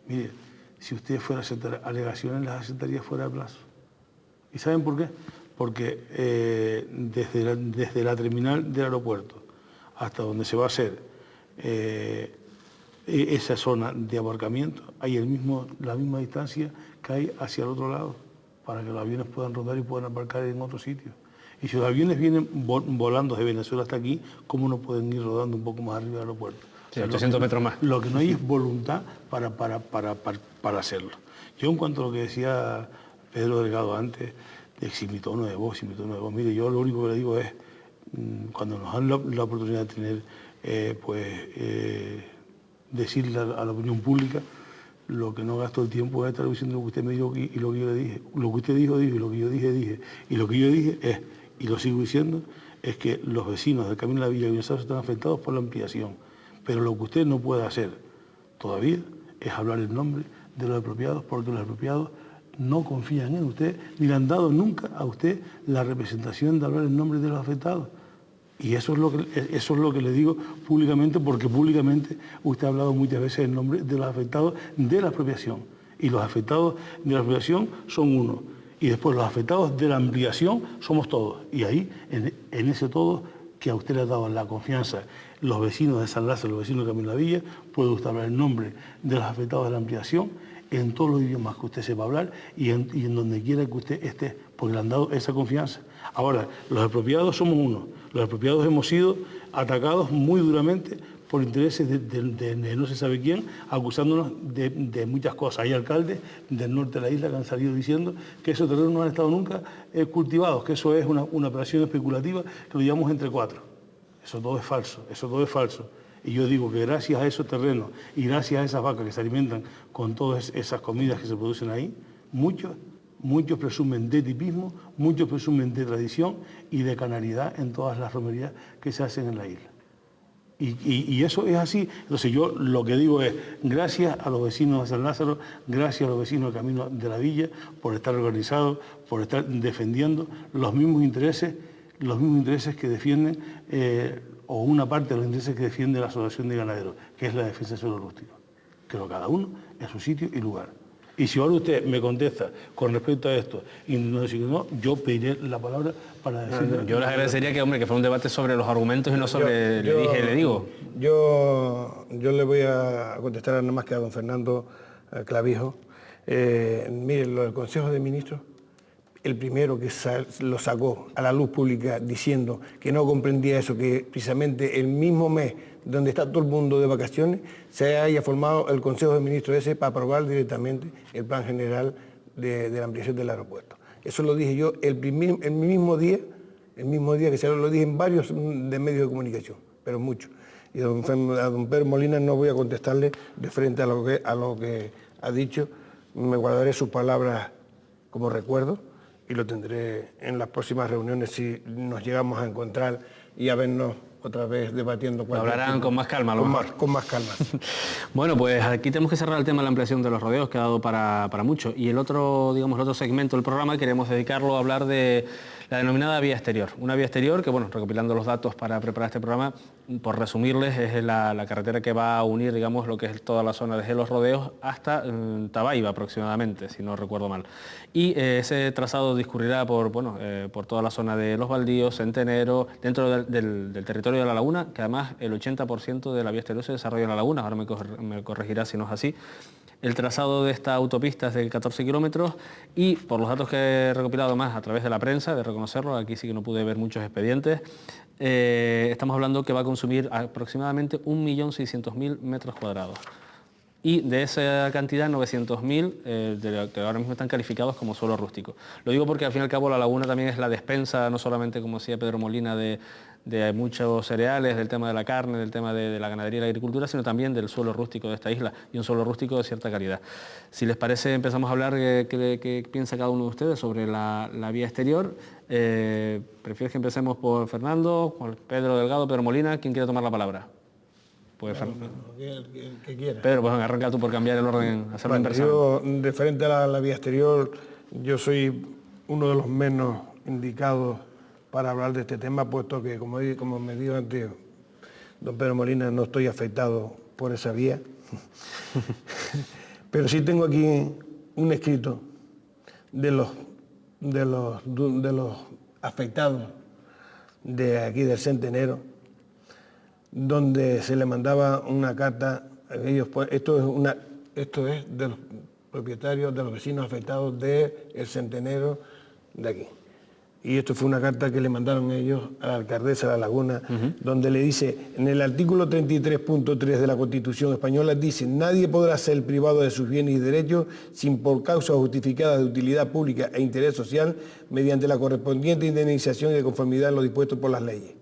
mire, si usted fuera a aceptar alegaciones, las aceptaría fuera de plazo. ¿Y saben por qué? Porque desde la terminal del aeropuerto hasta donde se va a hacer esa zona de aparcamiento, hay la misma distancia que hay hacia el otro lado, para que los aviones puedan rodar y puedan aparcar en otro sitio. Y si los aviones vienen volando de Venezuela hasta aquí, ¿cómo no pueden ir rodando un poco más arriba del aeropuerto? Sí, 800 metros más. Lo que no hay es voluntad para hacerlo. Yo, en cuanto a lo que decía Pedro Delgado antes, de si mi tono de voz, mire, yo lo único que le digo es, cuando nos dan la oportunidad de tener, decirle a la opinión pública, lo que no gasto el tiempo es estar diciendo lo que usted me dijo y lo que yo le dije. Lo que usted dijo, y lo que yo dije. Y lo que yo dije es, y lo sigo diciendo, es que los vecinos del Camino de la Villa de Guinazao están afectados por la ampliación. Pero lo que usted no puede hacer todavía es hablar en nombre de los expropiados, porque los expropiados no confían en usted, ni le han dado nunca a usted la representación de hablar en nombre de los afectados. Y eso es lo que le digo públicamente, porque públicamente usted ha hablado muchas veces en nombre de los afectados de la expropiación. Y los afectados de la expropiación son uno. Y después los afectados de la ampliación somos todos. Y ahí, en ese todo, que a usted le ha dado la confianza los vecinos de San Lázaro, los vecinos de Camino de la Villa, puede usted hablar en nombre de los afectados de la ampliación, en todos los idiomas que usted sepa hablar y en donde quiera que usted esté, porque le han dado esa confianza. Ahora, los expropiados somos uno. Los expropiados hemos sido atacados muy duramente por intereses de no se sabe quién, acusándonos de muchas cosas. Hay alcaldes del norte de la isla que han salido diciendo que esos terrenos no han estado nunca cultivados, que eso es una operación especulativa que lo llevamos entre cuatro. Eso todo es falso. Y yo digo que gracias a esos terrenos y gracias a esas vacas que se alimentan con todas esas comidas que se producen ahí, muchos presumen de tipismo, muchos presumen de tradición y de canaridad en todas las romerías que se hacen en la isla. Y eso es así. Entonces yo lo que digo es, gracias a los vecinos de San Lázaro, gracias a los vecinos del Camino de la Villa, por estar organizados, por estar defendiendo los mismos intereses que defienden, o una parte de los intereses que defiende la Asociación de Ganaderos, que es la defensa del suelo rústico. Pero cada uno en su sitio y lugar. Y si ahora usted me contesta con respecto a esto y no decir no, yo pediré la palabra para decirle... Yo les agradecería que fuera un debate sobre los argumentos y no sobre le digo. Yo le voy a contestar nada más que a don Fernando Clavijo. Mire, lo del Consejo de Ministros el primero que lo sacó a la luz pública diciendo que no comprendía eso, que precisamente el mismo mes donde está todo el mundo de vacaciones se haya formado el Consejo de Ministros ese para aprobar directamente el plan general de la ampliación del aeropuerto. Eso lo dije yo el mismo día que se lo dije en varios de medios de comunicación, pero muchos. Y a don Pedro Molina no voy a contestarle de frente a lo que ha dicho, me guardaré sus palabras como recuerdo y lo tendré en las próximas reuniones si nos llegamos a encontrar y a vernos otra vez debatiendo. Lo hablarán con más calma, a lo mejor. Con más calma. Bueno, pues aquí tenemos que cerrar el tema de la ampliación de los rodeos, que ha dado para mucho. Y el otro, digamos, el otro segmento del programa queremos dedicarlo a hablar de la denominada vía exterior. Una vía exterior que, bueno, recopilando los datos para preparar este programa, por resumirles, es la carretera que va a unir, digamos, lo que es toda la zona desde los rodeos hasta Tabaiba aproximadamente, si no recuerdo mal. Y ese trazado discurrirá por toda la zona de Los Baldíos, Centenero, dentro del territorio de la laguna, que además el 80% de la vía exterior se desarrolla en la laguna, ahora me corregirá si no es así. El trazado de esta autopista es de 14 kilómetros y por los datos que he recopilado más a través de la prensa, de reconocerlo, aquí sí que no pude ver muchos expedientes, estamos hablando que va a consumir aproximadamente 1.600.000 metros cuadrados. Y de esa cantidad, 900.000 que ahora mismo están calificados como suelo rústico. Lo digo porque al fin y al cabo la laguna también es la despensa, no solamente, como decía Pedro Molina, de muchos cereales, del tema de la carne, del tema de la ganadería y la agricultura, sino también del suelo rústico de esta isla, y un suelo rústico de cierta calidad. Si les parece, empezamos a hablar qué piensa cada uno de ustedes sobre la vía exterior. ¿Prefieres que empecemos por Fernando, por Pedro Delgado, Pedro Molina? ¿Quién quiere tomar la palabra? Pues El que quiera. Pedro, pues arranca tú por cambiar el orden, hacerlo inversamente. Yo, referente a la vía exterior, yo soy uno de los menos indicados para hablar de este tema, puesto que, como me dijo antes don Pedro Molina, no estoy afectado por esa vía. Pero sí tengo aquí un escrito de los afectados de aquí del Centenero, donde se le mandaba una carta a ellos. Esto es de los propietarios, de los vecinos afectados del Centenero de aquí. Y esto fue una carta que le mandaron ellos a la alcaldesa de La Laguna, donde le dice, en el artículo 33.3 de la Constitución española, dice: nadie podrá ser privado de sus bienes y derechos sin por causa justificada de utilidad pública e interés social, mediante la correspondiente indemnización y de conformidad en lo dispuesto por las leyes.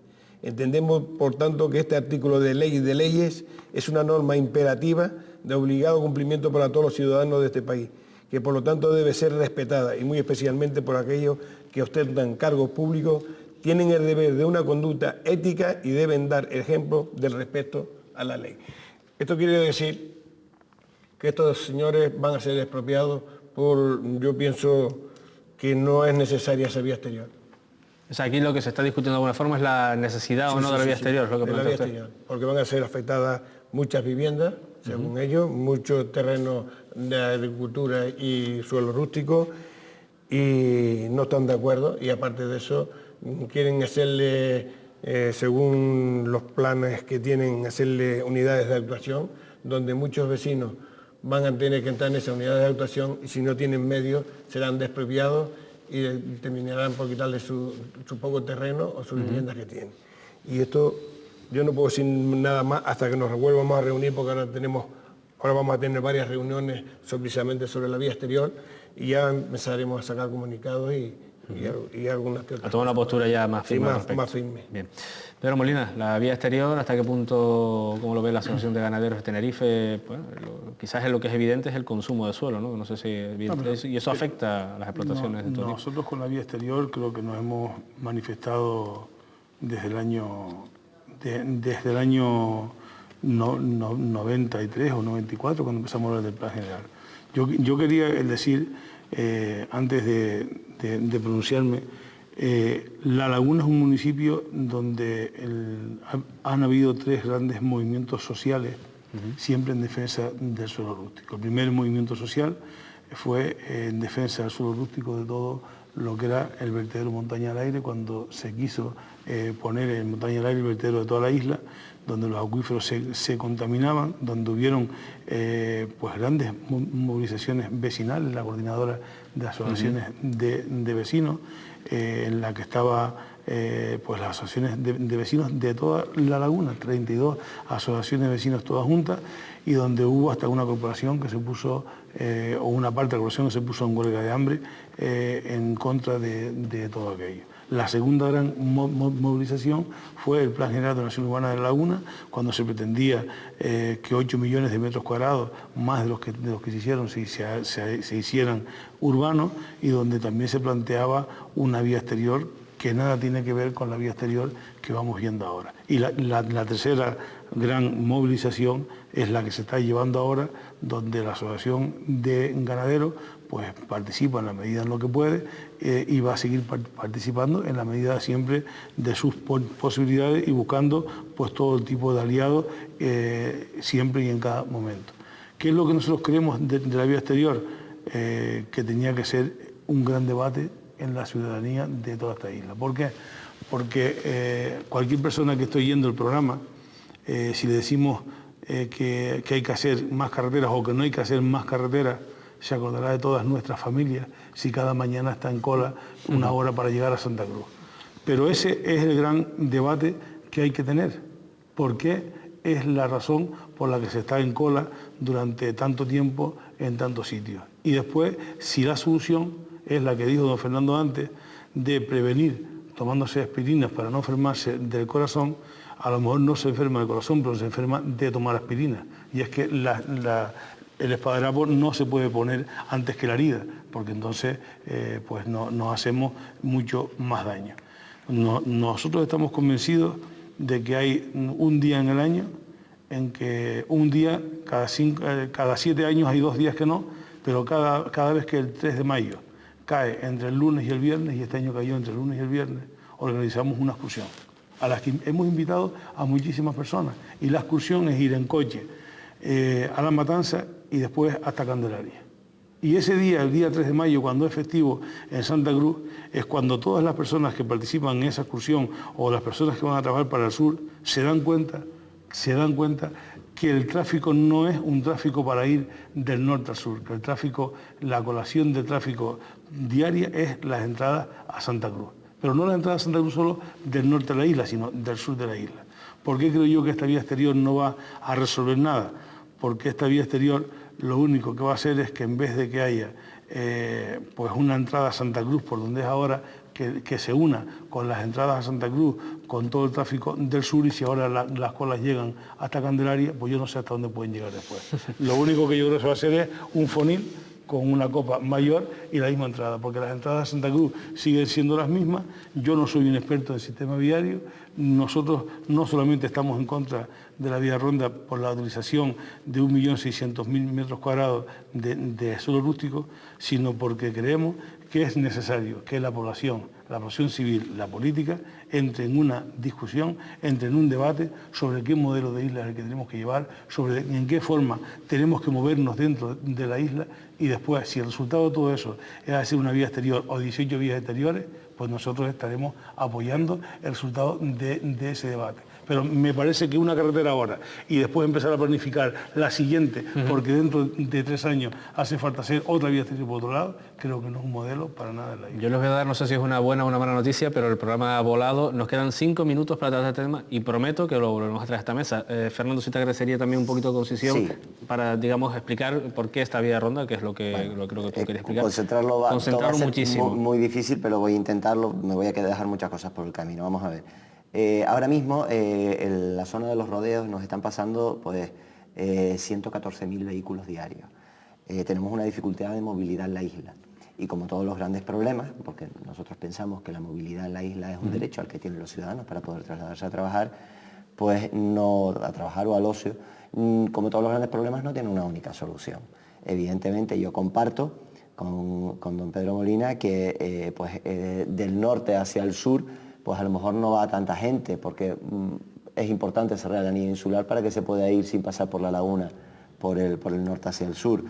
Entendemos, por tanto, que este artículo de ley y de leyes es una norma imperativa de obligado cumplimiento para todos los ciudadanos de este país, que por lo tanto debe ser respetada, y muy especialmente por aquellos que ostentan cargos públicos, tienen el deber de una conducta ética y deben dar ejemplo del respeto a la ley. Esto quiere decir que estos señores van a ser expropiados yo pienso que no es necesaria esa vía exterior. O sea, aquí lo que se está discutiendo de alguna forma es la necesidad o no de la vía exterior, es lo que de la vía exterior, porque van a ser afectadas muchas viviendas, según ellos, muchos terrenos de agricultura y suelo rústico, y no están de acuerdo, y aparte de eso quieren hacerle, según los planes que tienen, hacerle unidades de actuación, donde muchos vecinos van a tener que entrar en esas unidades de actuación y si no tienen medios serán despropiados y terminarán por quitarle su poco terreno o sus viviendas que tienen. Y esto yo no puedo decir nada más hasta que nos vuelvamos a reunir, porque ahora vamos a tener varias reuniones precisamente sobre la vía exterior y ya empezaremos a sacar comunicados y algunas que otras. A tomar una postura ya más firme. Sí, más firme. Bien. Pedro Molina, la vía exterior, ¿hasta qué punto, cómo lo ve la Asociación de Ganaderos de Tenerife? Bueno, quizás es lo que es evidente es el consumo de suelo, ¿no? No sé si es evidente, y eso afecta a las explotaciones de todo tipo. Nosotros con la vía exterior creo que nos hemos manifestado desde el año 93 o 94, cuando empezamos a hablar del plan general. Yo quería decir, antes de pronunciarme, La Laguna es un municipio donde han habido tres grandes movimientos sociales, siempre en defensa del suelo rústico. El primer movimiento social fue en defensa del suelo rústico de todo lo que era el vertedero Montaña al Aire, cuando se quiso poner en Montaña al Aire el vertedero de toda la isla. donde los acuíferos se contaminaban, donde hubieron pues grandes movilizaciones vecinales, la coordinadora de asociaciones de vecinos, en la que estaba pues las asociaciones de vecinos de toda la laguna, 32 asociaciones de vecinos todas juntas, y donde hubo hasta una corporación que se puso, o una parte de la corporación que se puso en huelga de hambre en contra de todo aquello. La segunda gran movilización fue el Plan General de Ordenación Urbana de la Laguna, cuando se pretendía que 8 millones de metros cuadrados, más de los que se hicieron, se hicieran urbanos, y donde también se planteaba una vía exterior que nada tiene que ver con la vía exterior que vamos viendo ahora. Y la tercera gran movilización es la que se está llevando ahora, donde la Asociación de Ganaderos pues participa en la medida en lo que puede y va a seguir participando en la medida siempre de sus posibilidades y buscando pues todo tipo de aliados siempre y en cada momento. ¿Qué es lo que nosotros creemos de la vía exterior? Que tenía que ser un gran debate en la ciudadanía de toda esta isla. ¿Por qué? Porque cualquier persona que esté oyendo el programa, si le decimos que hay que hacer más carreteras o que no hay que hacer más carreteras, se acordará de todas nuestras familias si cada mañana está en cola una hora para llegar a Santa Cruz. Pero ese es el gran debate que hay que tener, porque es la razón por la que se está en cola durante tanto tiempo en tantos sitios. Y después, si la solución es la que dijo don Fernando antes, de prevenir tomándose aspirinas para no enfermarse del corazón, a lo mejor no se enferma del corazón, pero se enferma de tomar aspirina. Y es que el esparadrapo no se puede poner antes que la herida, porque entonces pues nos hacemos mucho más daño. Nosotros estamos convencidos de que hay un día en el año en que un día, cada 7 años hay 2 días que no, pero cada vez que el 3 de mayo cae entre el lunes y el viernes, y este año cayó entre el lunes y el viernes, organizamos una excursión, a la que hemos invitado a muchísimas personas, y la excursión es ir en coche a La Matanza y después hasta Candelaria. Y ese día, el día 3 de mayo, cuando es festivo en Santa Cruz, es cuando todas las personas que participan en esa excursión o las personas que van a trabajar para el sur se dan cuenta que el tráfico no es un tráfico para ir del norte al sur, que el tráfico, la colación de tráfico diaria es las entradas a Santa Cruz. Pero no la entrada a Santa Cruz solo del norte de la isla, sino del sur de la isla. ¿Por qué creo yo que esta vía exterior no va a resolver nada? Porque esta vía exterior lo único que va a hacer es que en vez de que haya pues una entrada a Santa Cruz por donde es ahora, que se una con las entradas a Santa Cruz, con todo el tráfico del sur, y si ahora las colas llegan hasta Candelaria, pues yo no sé hasta dónde pueden llegar después. Lo único que yo creo que se va a hacer es un fonil con una copa mayor y la misma entrada, porque las entradas a Santa Cruz siguen siendo las mismas. Yo no soy un experto en sistema viario. Nosotros no solamente estamos en contra de la vía ronda por la utilización de 1.600.000 metros cuadrados de suelo rústico, sino porque creemos que es necesario que la población civil, la política, entre en una discusión, entre en un debate sobre qué modelo de isla es el que tenemos que llevar, sobre en qué forma tenemos que movernos dentro de la isla, y después, si el resultado de todo eso es hacer una vía exterior o 18 vías exteriores, pues nosotros estaremos apoyando el resultado de ese debate. Pero me parece que una carretera ahora y después empezar a planificar la siguiente, porque dentro de 3 años hace falta hacer otra vía exterior por otro lado, creo que no es un modelo para nada en la isla. Yo les voy a dar, no sé si es una buena o una mala noticia, pero el programa ha volado. Nos quedan 5 minutos para tratar este tema y prometo que lo volveremos a traer a esta mesa. Fernando, si te agradecería también un poquito de concisión, sí, para, digamos, explicar por qué esta vía ronda, que es lo que creo que tú quieres explicar. Concentrarlo va a ser muchísimo. Muy difícil, pero voy a intentarlo. Me voy a dejar muchas cosas por el camino. Vamos a ver. Ahora mismo en la zona de los rodeos nos están pasando pues 114.000 vehículos diarios. Tenemos una dificultad de movilidad en la isla, y como todos los grandes problemas, porque nosotros pensamos que la movilidad en la isla es un derecho al que tienen los ciudadanos para poder trasladarse a trabajar, pues no a trabajar o al ocio, como todos los grandes problemas no tienen una única solución. Evidentemente yo comparto con don Pedro Molina que del norte hacia el sur pues a lo mejor no va tanta gente, porque es importante cerrar el anillo insular para que se pueda ir sin pasar por la laguna, por el norte hacia el sur.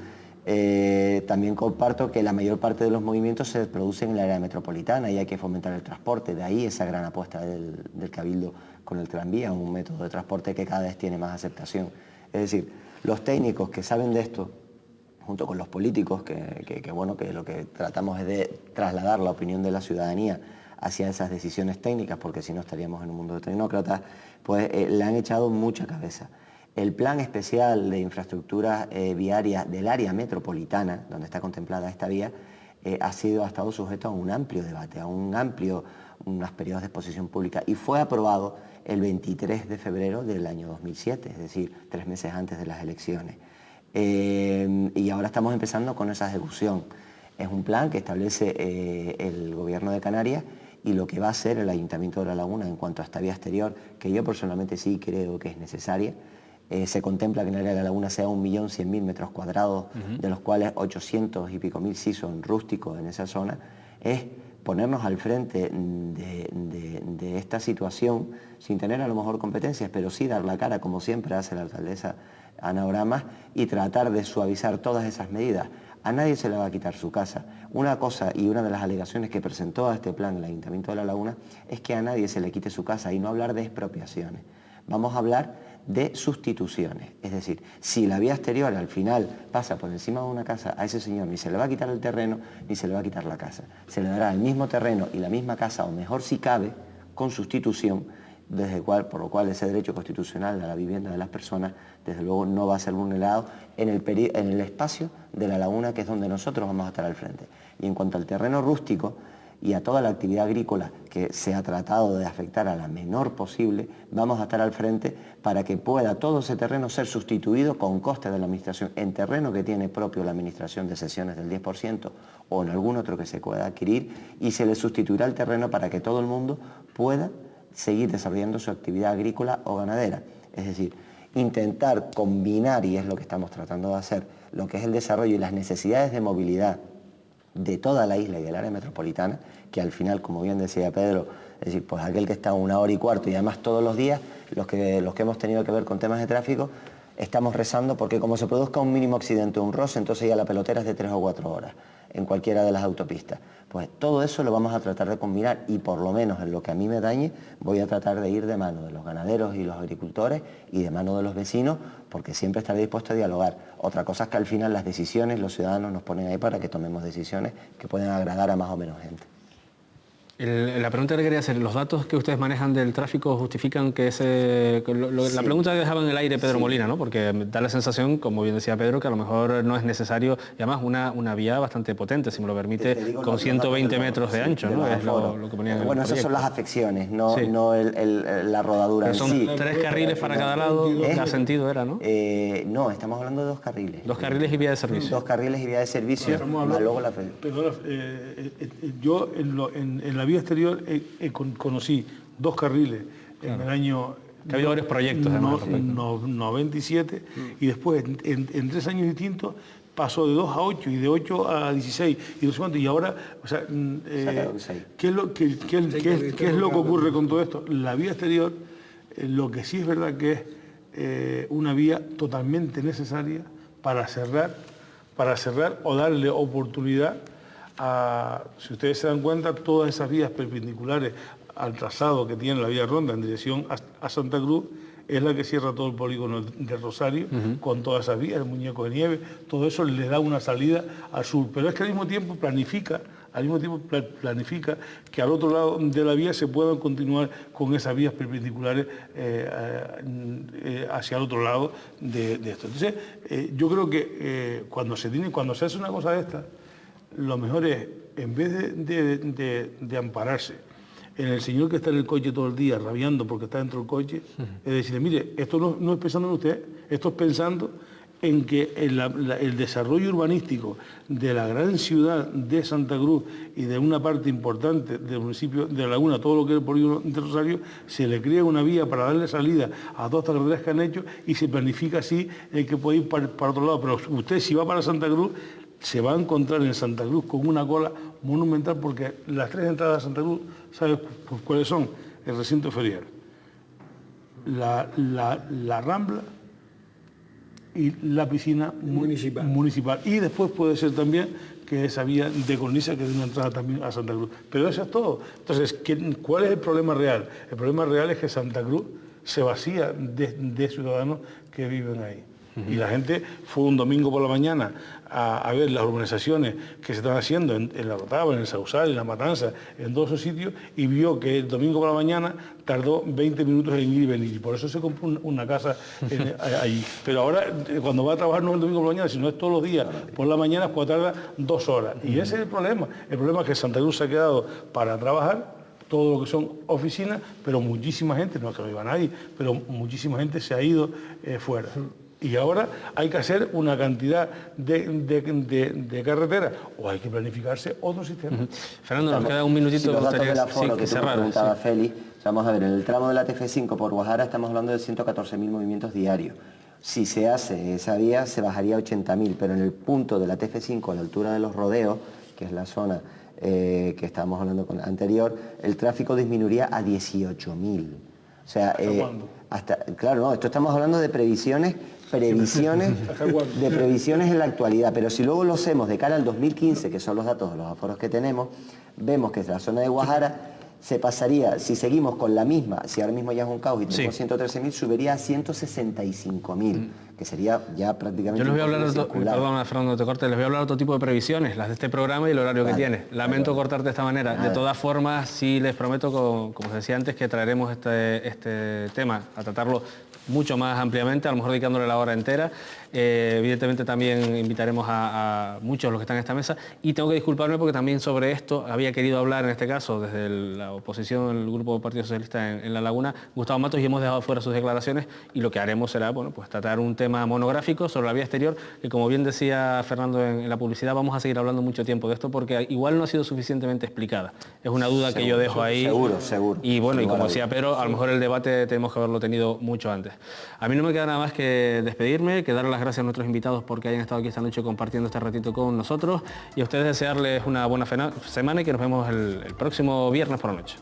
También comparto que la mayor parte de los movimientos se producen en el área metropolitana y hay que fomentar el transporte, de ahí esa gran apuesta del Cabildo con el tranvía, un método de transporte que cada vez tiene más aceptación. Es decir, los técnicos que saben de esto, junto con los políticos, que lo que tratamos es de trasladar la opinión de la ciudadanía hacia esas decisiones técnicas, porque si no estaríamos en un mundo de tecnócratas, pues le han echado mucha cabeza. El plan especial de infraestructuras viarias del área metropolitana, donde está contemplada esta vía, ha estado sujeto a un amplio debate, a unos periodos de exposición pública, y fue aprobado el 23 de febrero del año 2007, es decir, 3 meses antes de las elecciones. Y ahora estamos empezando con esa ejecución. Es un plan que establece el Gobierno de Canarias y lo que va a hacer el Ayuntamiento de La Laguna en cuanto a esta vía exterior, que yo personalmente sí creo que es necesaria. Se contempla que en el área de La Laguna sea 1.100.000 metros cuadrados, de los cuales 800 y pico mil sí son rústicos en esa zona. Es ponernos al frente de esta situación sin tener a lo mejor competencias, pero sí dar la cara, como siempre hace la alcaldesa Ana Oramas, y tratar de suavizar todas esas medidas. A nadie se le va a quitar su casa. Una cosa y una de las alegaciones que presentó a este plan el Ayuntamiento de La Laguna es que a nadie se le quite su casa y no hablar de expropiaciones. Vamos a hablar de sustituciones. Es decir, si la vía exterior al final pasa por encima de una casa, a ese señor ni se le va a quitar el terreno ni se le va a quitar la casa. Se le dará el mismo terreno y la misma casa, o mejor si cabe, con sustitución, por lo cual ese derecho constitucional a la vivienda de las personas, desde luego, no va a ser vulnerado en el espacio de La Laguna, que es donde nosotros vamos a estar al frente. Y en cuanto al terreno rústico y a toda la actividad agrícola que se ha tratado de afectar a la menor posible, vamos a estar al frente para que pueda todo ese terreno ser sustituido con coste de la Administración en terreno que tiene propio la Administración de cesiones del 10% o en algún otro que se pueda adquirir, y se le sustituirá el terreno para que todo el mundo pueda seguir desarrollando su actividad agrícola o ganadera. Es decir, intentar combinar, y es lo que estamos tratando de hacer, lo que es el desarrollo y las necesidades de movilidad de toda la isla y del área metropolitana, que al final, como bien decía Pedro, es decir, pues aquel que está 1 hora y cuarto y además todos los días, los que hemos tenido que ver con temas de tráfico, estamos rezando porque como se produzca un mínimo accidente o un roce, entonces ya la pelotera es de 3 o 4 horas en cualquiera de las autopistas. Pues todo eso lo vamos a tratar de combinar, y por lo menos en lo que a mí me dañe voy a tratar de ir de mano de los ganaderos y los agricultores y de mano de los vecinos, porque siempre estaré dispuesto a dialogar. Otra cosa es que al final las decisiones, los ciudadanos nos ponen ahí para que tomemos decisiones que pueden agradar a más o menos gente. La pregunta que quería hacer, ¿los datos que ustedes manejan del tráfico justifican que ese... Sí. La pregunta que dejaba en el aire Pedro Sí. Molina, ¿no? Porque da la sensación, como bien decía Pedro, que a lo mejor no es necesario, y además una vía bastante potente, si me lo permite, con 120 metros de ancho, ¿no? Es lo que ponían en Bueno, el esas son proyecto. las afecciones, no, Sí. no la rodadura Pero en son sí. 3 carriles para cada lado, cada sentido era, ¿no? No, estamos hablando de 2 carriles. 2 carriles y vía de servicio. 2 carriles y vía de servicio, Estamos más hablando- luego la... Perdona, yo en la vía exterior conocí 2 carriles en el año... Que ha habido varios proyectos, además, al respecto. 97, y después en 3 años distintos pasó de 2 a 8 y de 8 a 16 y no sé cuánto, y ahora, o sea, ¿qué es lo que ocurre con todo esto? La vía exterior, lo que sí es verdad que es una vía totalmente necesaria para cerrar o darle oportunidad a, si ustedes se dan cuenta, todas esas vías perpendiculares al trazado que tiene la vía Ronda en dirección a Santa Cruz, es la que cierra todo el polígono de Rosario, con todas esas vías, el Muñeco de Nieve, todo eso le da una salida al sur. Pero es que al mismo tiempo planifica que al otro lado de la vía se puedan continuar con esas vías perpendiculares hacia el otro lado de esto. Entonces, yo creo que cuando se hace una cosa de esta, lo mejor es, en vez de ampararse en el señor que está en el coche todo el día rabiando porque está dentro del coche, es decirle, mire, esto no es pensando en usted, esto es pensando en que el desarrollo urbanístico de la gran ciudad de Santa Cruz y de una parte importante del municipio de La Laguna, todo lo que es el polígono de Rosario, se le crea una vía para darle salida a todas estas carreteras que han hecho y se planifica así el que puede ir para otro lado. Pero usted, si va para Santa Cruz, se va a encontrar en Santa Cruz con una cola monumental, porque las 3 entradas a Santa Cruz, ¿sabes cuáles son? El recinto ferial, la Rambla y la piscina municipal. Y después puede ser también que esa vía de cornisa que dé una entrada también a Santa Cruz. Pero eso es todo. Entonces, ¿cuál es el problema real? El problema real es que Santa Cruz se vacía de ciudadanos que viven ahí. Y la gente fue un domingo por la mañana a ver las urbanizaciones que se están haciendo en La Rotava, en el Sausal, en La Matanza, en todos esos sitios, y vio que el domingo por la mañana tardó 20 minutos en ir y venir. Y por eso se compró una casa allí. Pero ahora, cuando va a trabajar no es el domingo por la mañana, sino es todos los días. Por la mañana, pues tarda 2 horas. Y ese es el problema. El problema es que Santa Cruz se ha quedado para trabajar, todo lo que son oficinas, pero muchísima gente, no es que no iba nadie, pero muchísima gente se ha ido fuera. Y ahora hay que hacer una cantidad de carreteras o hay que planificarse otro sistema. Fernando, nos queda un minutito. Si los datos del aforo que tú me preguntabas, Félix, Vamos a ver, en el tramo de la TF5 por Guajara estamos hablando de 114.000 movimientos diarios. Si se hace esa vía se bajaría a 80.000, pero en el punto de la TF5 a la altura de los rodeos, que es la zona que estábamos hablando anterior, el tráfico disminuiría a 18.000. O sea, claro, no, esto estamos hablando de previsiones en la actualidad, pero si luego lo hacemos de cara al 2015, que son los datos de los aforos que tenemos, vemos que la zona de Guajara se pasaría, si seguimos con la misma, si ahora mismo ya es un caos y tenemos 113.000, subiría a 165.000, que sería ya prácticamente... Yo les voy a hablar, perdón, Fernando, te corte, les voy a hablar de otro tipo de previsiones, las de este programa y el horario que tiene. Lamento cortarte de esta manera. De todas formas, sí les prometo, como os decía antes, que traeremos este tema a tratarlo mucho más ampliamente, a lo mejor dedicándole la hora entera. Evidentemente también invitaremos a muchos de los que están en esta mesa y tengo que disculparme porque también sobre esto había querido hablar en este caso desde la oposición, el Grupo del Partido Socialista en La Laguna, Gustavo Matos, y hemos dejado fuera sus declaraciones y lo que haremos será pues tratar un tema monográfico sobre la vía exterior que, como bien decía Fernando en la publicidad, vamos a seguir hablando mucho tiempo de esto porque igual no ha sido suficientemente explicada. Es una duda que yo dejo ahí. Seguro. Y bueno, y como decía Pedro, a lo mejor el debate tenemos que haberlo tenido mucho antes. A mí no me queda nada más que despedirme, que darle las gracias a nuestros invitados porque hayan estado aquí esta noche compartiendo este ratito con nosotros y a ustedes desearles una buena semana y que nos vemos el próximo viernes por la noche.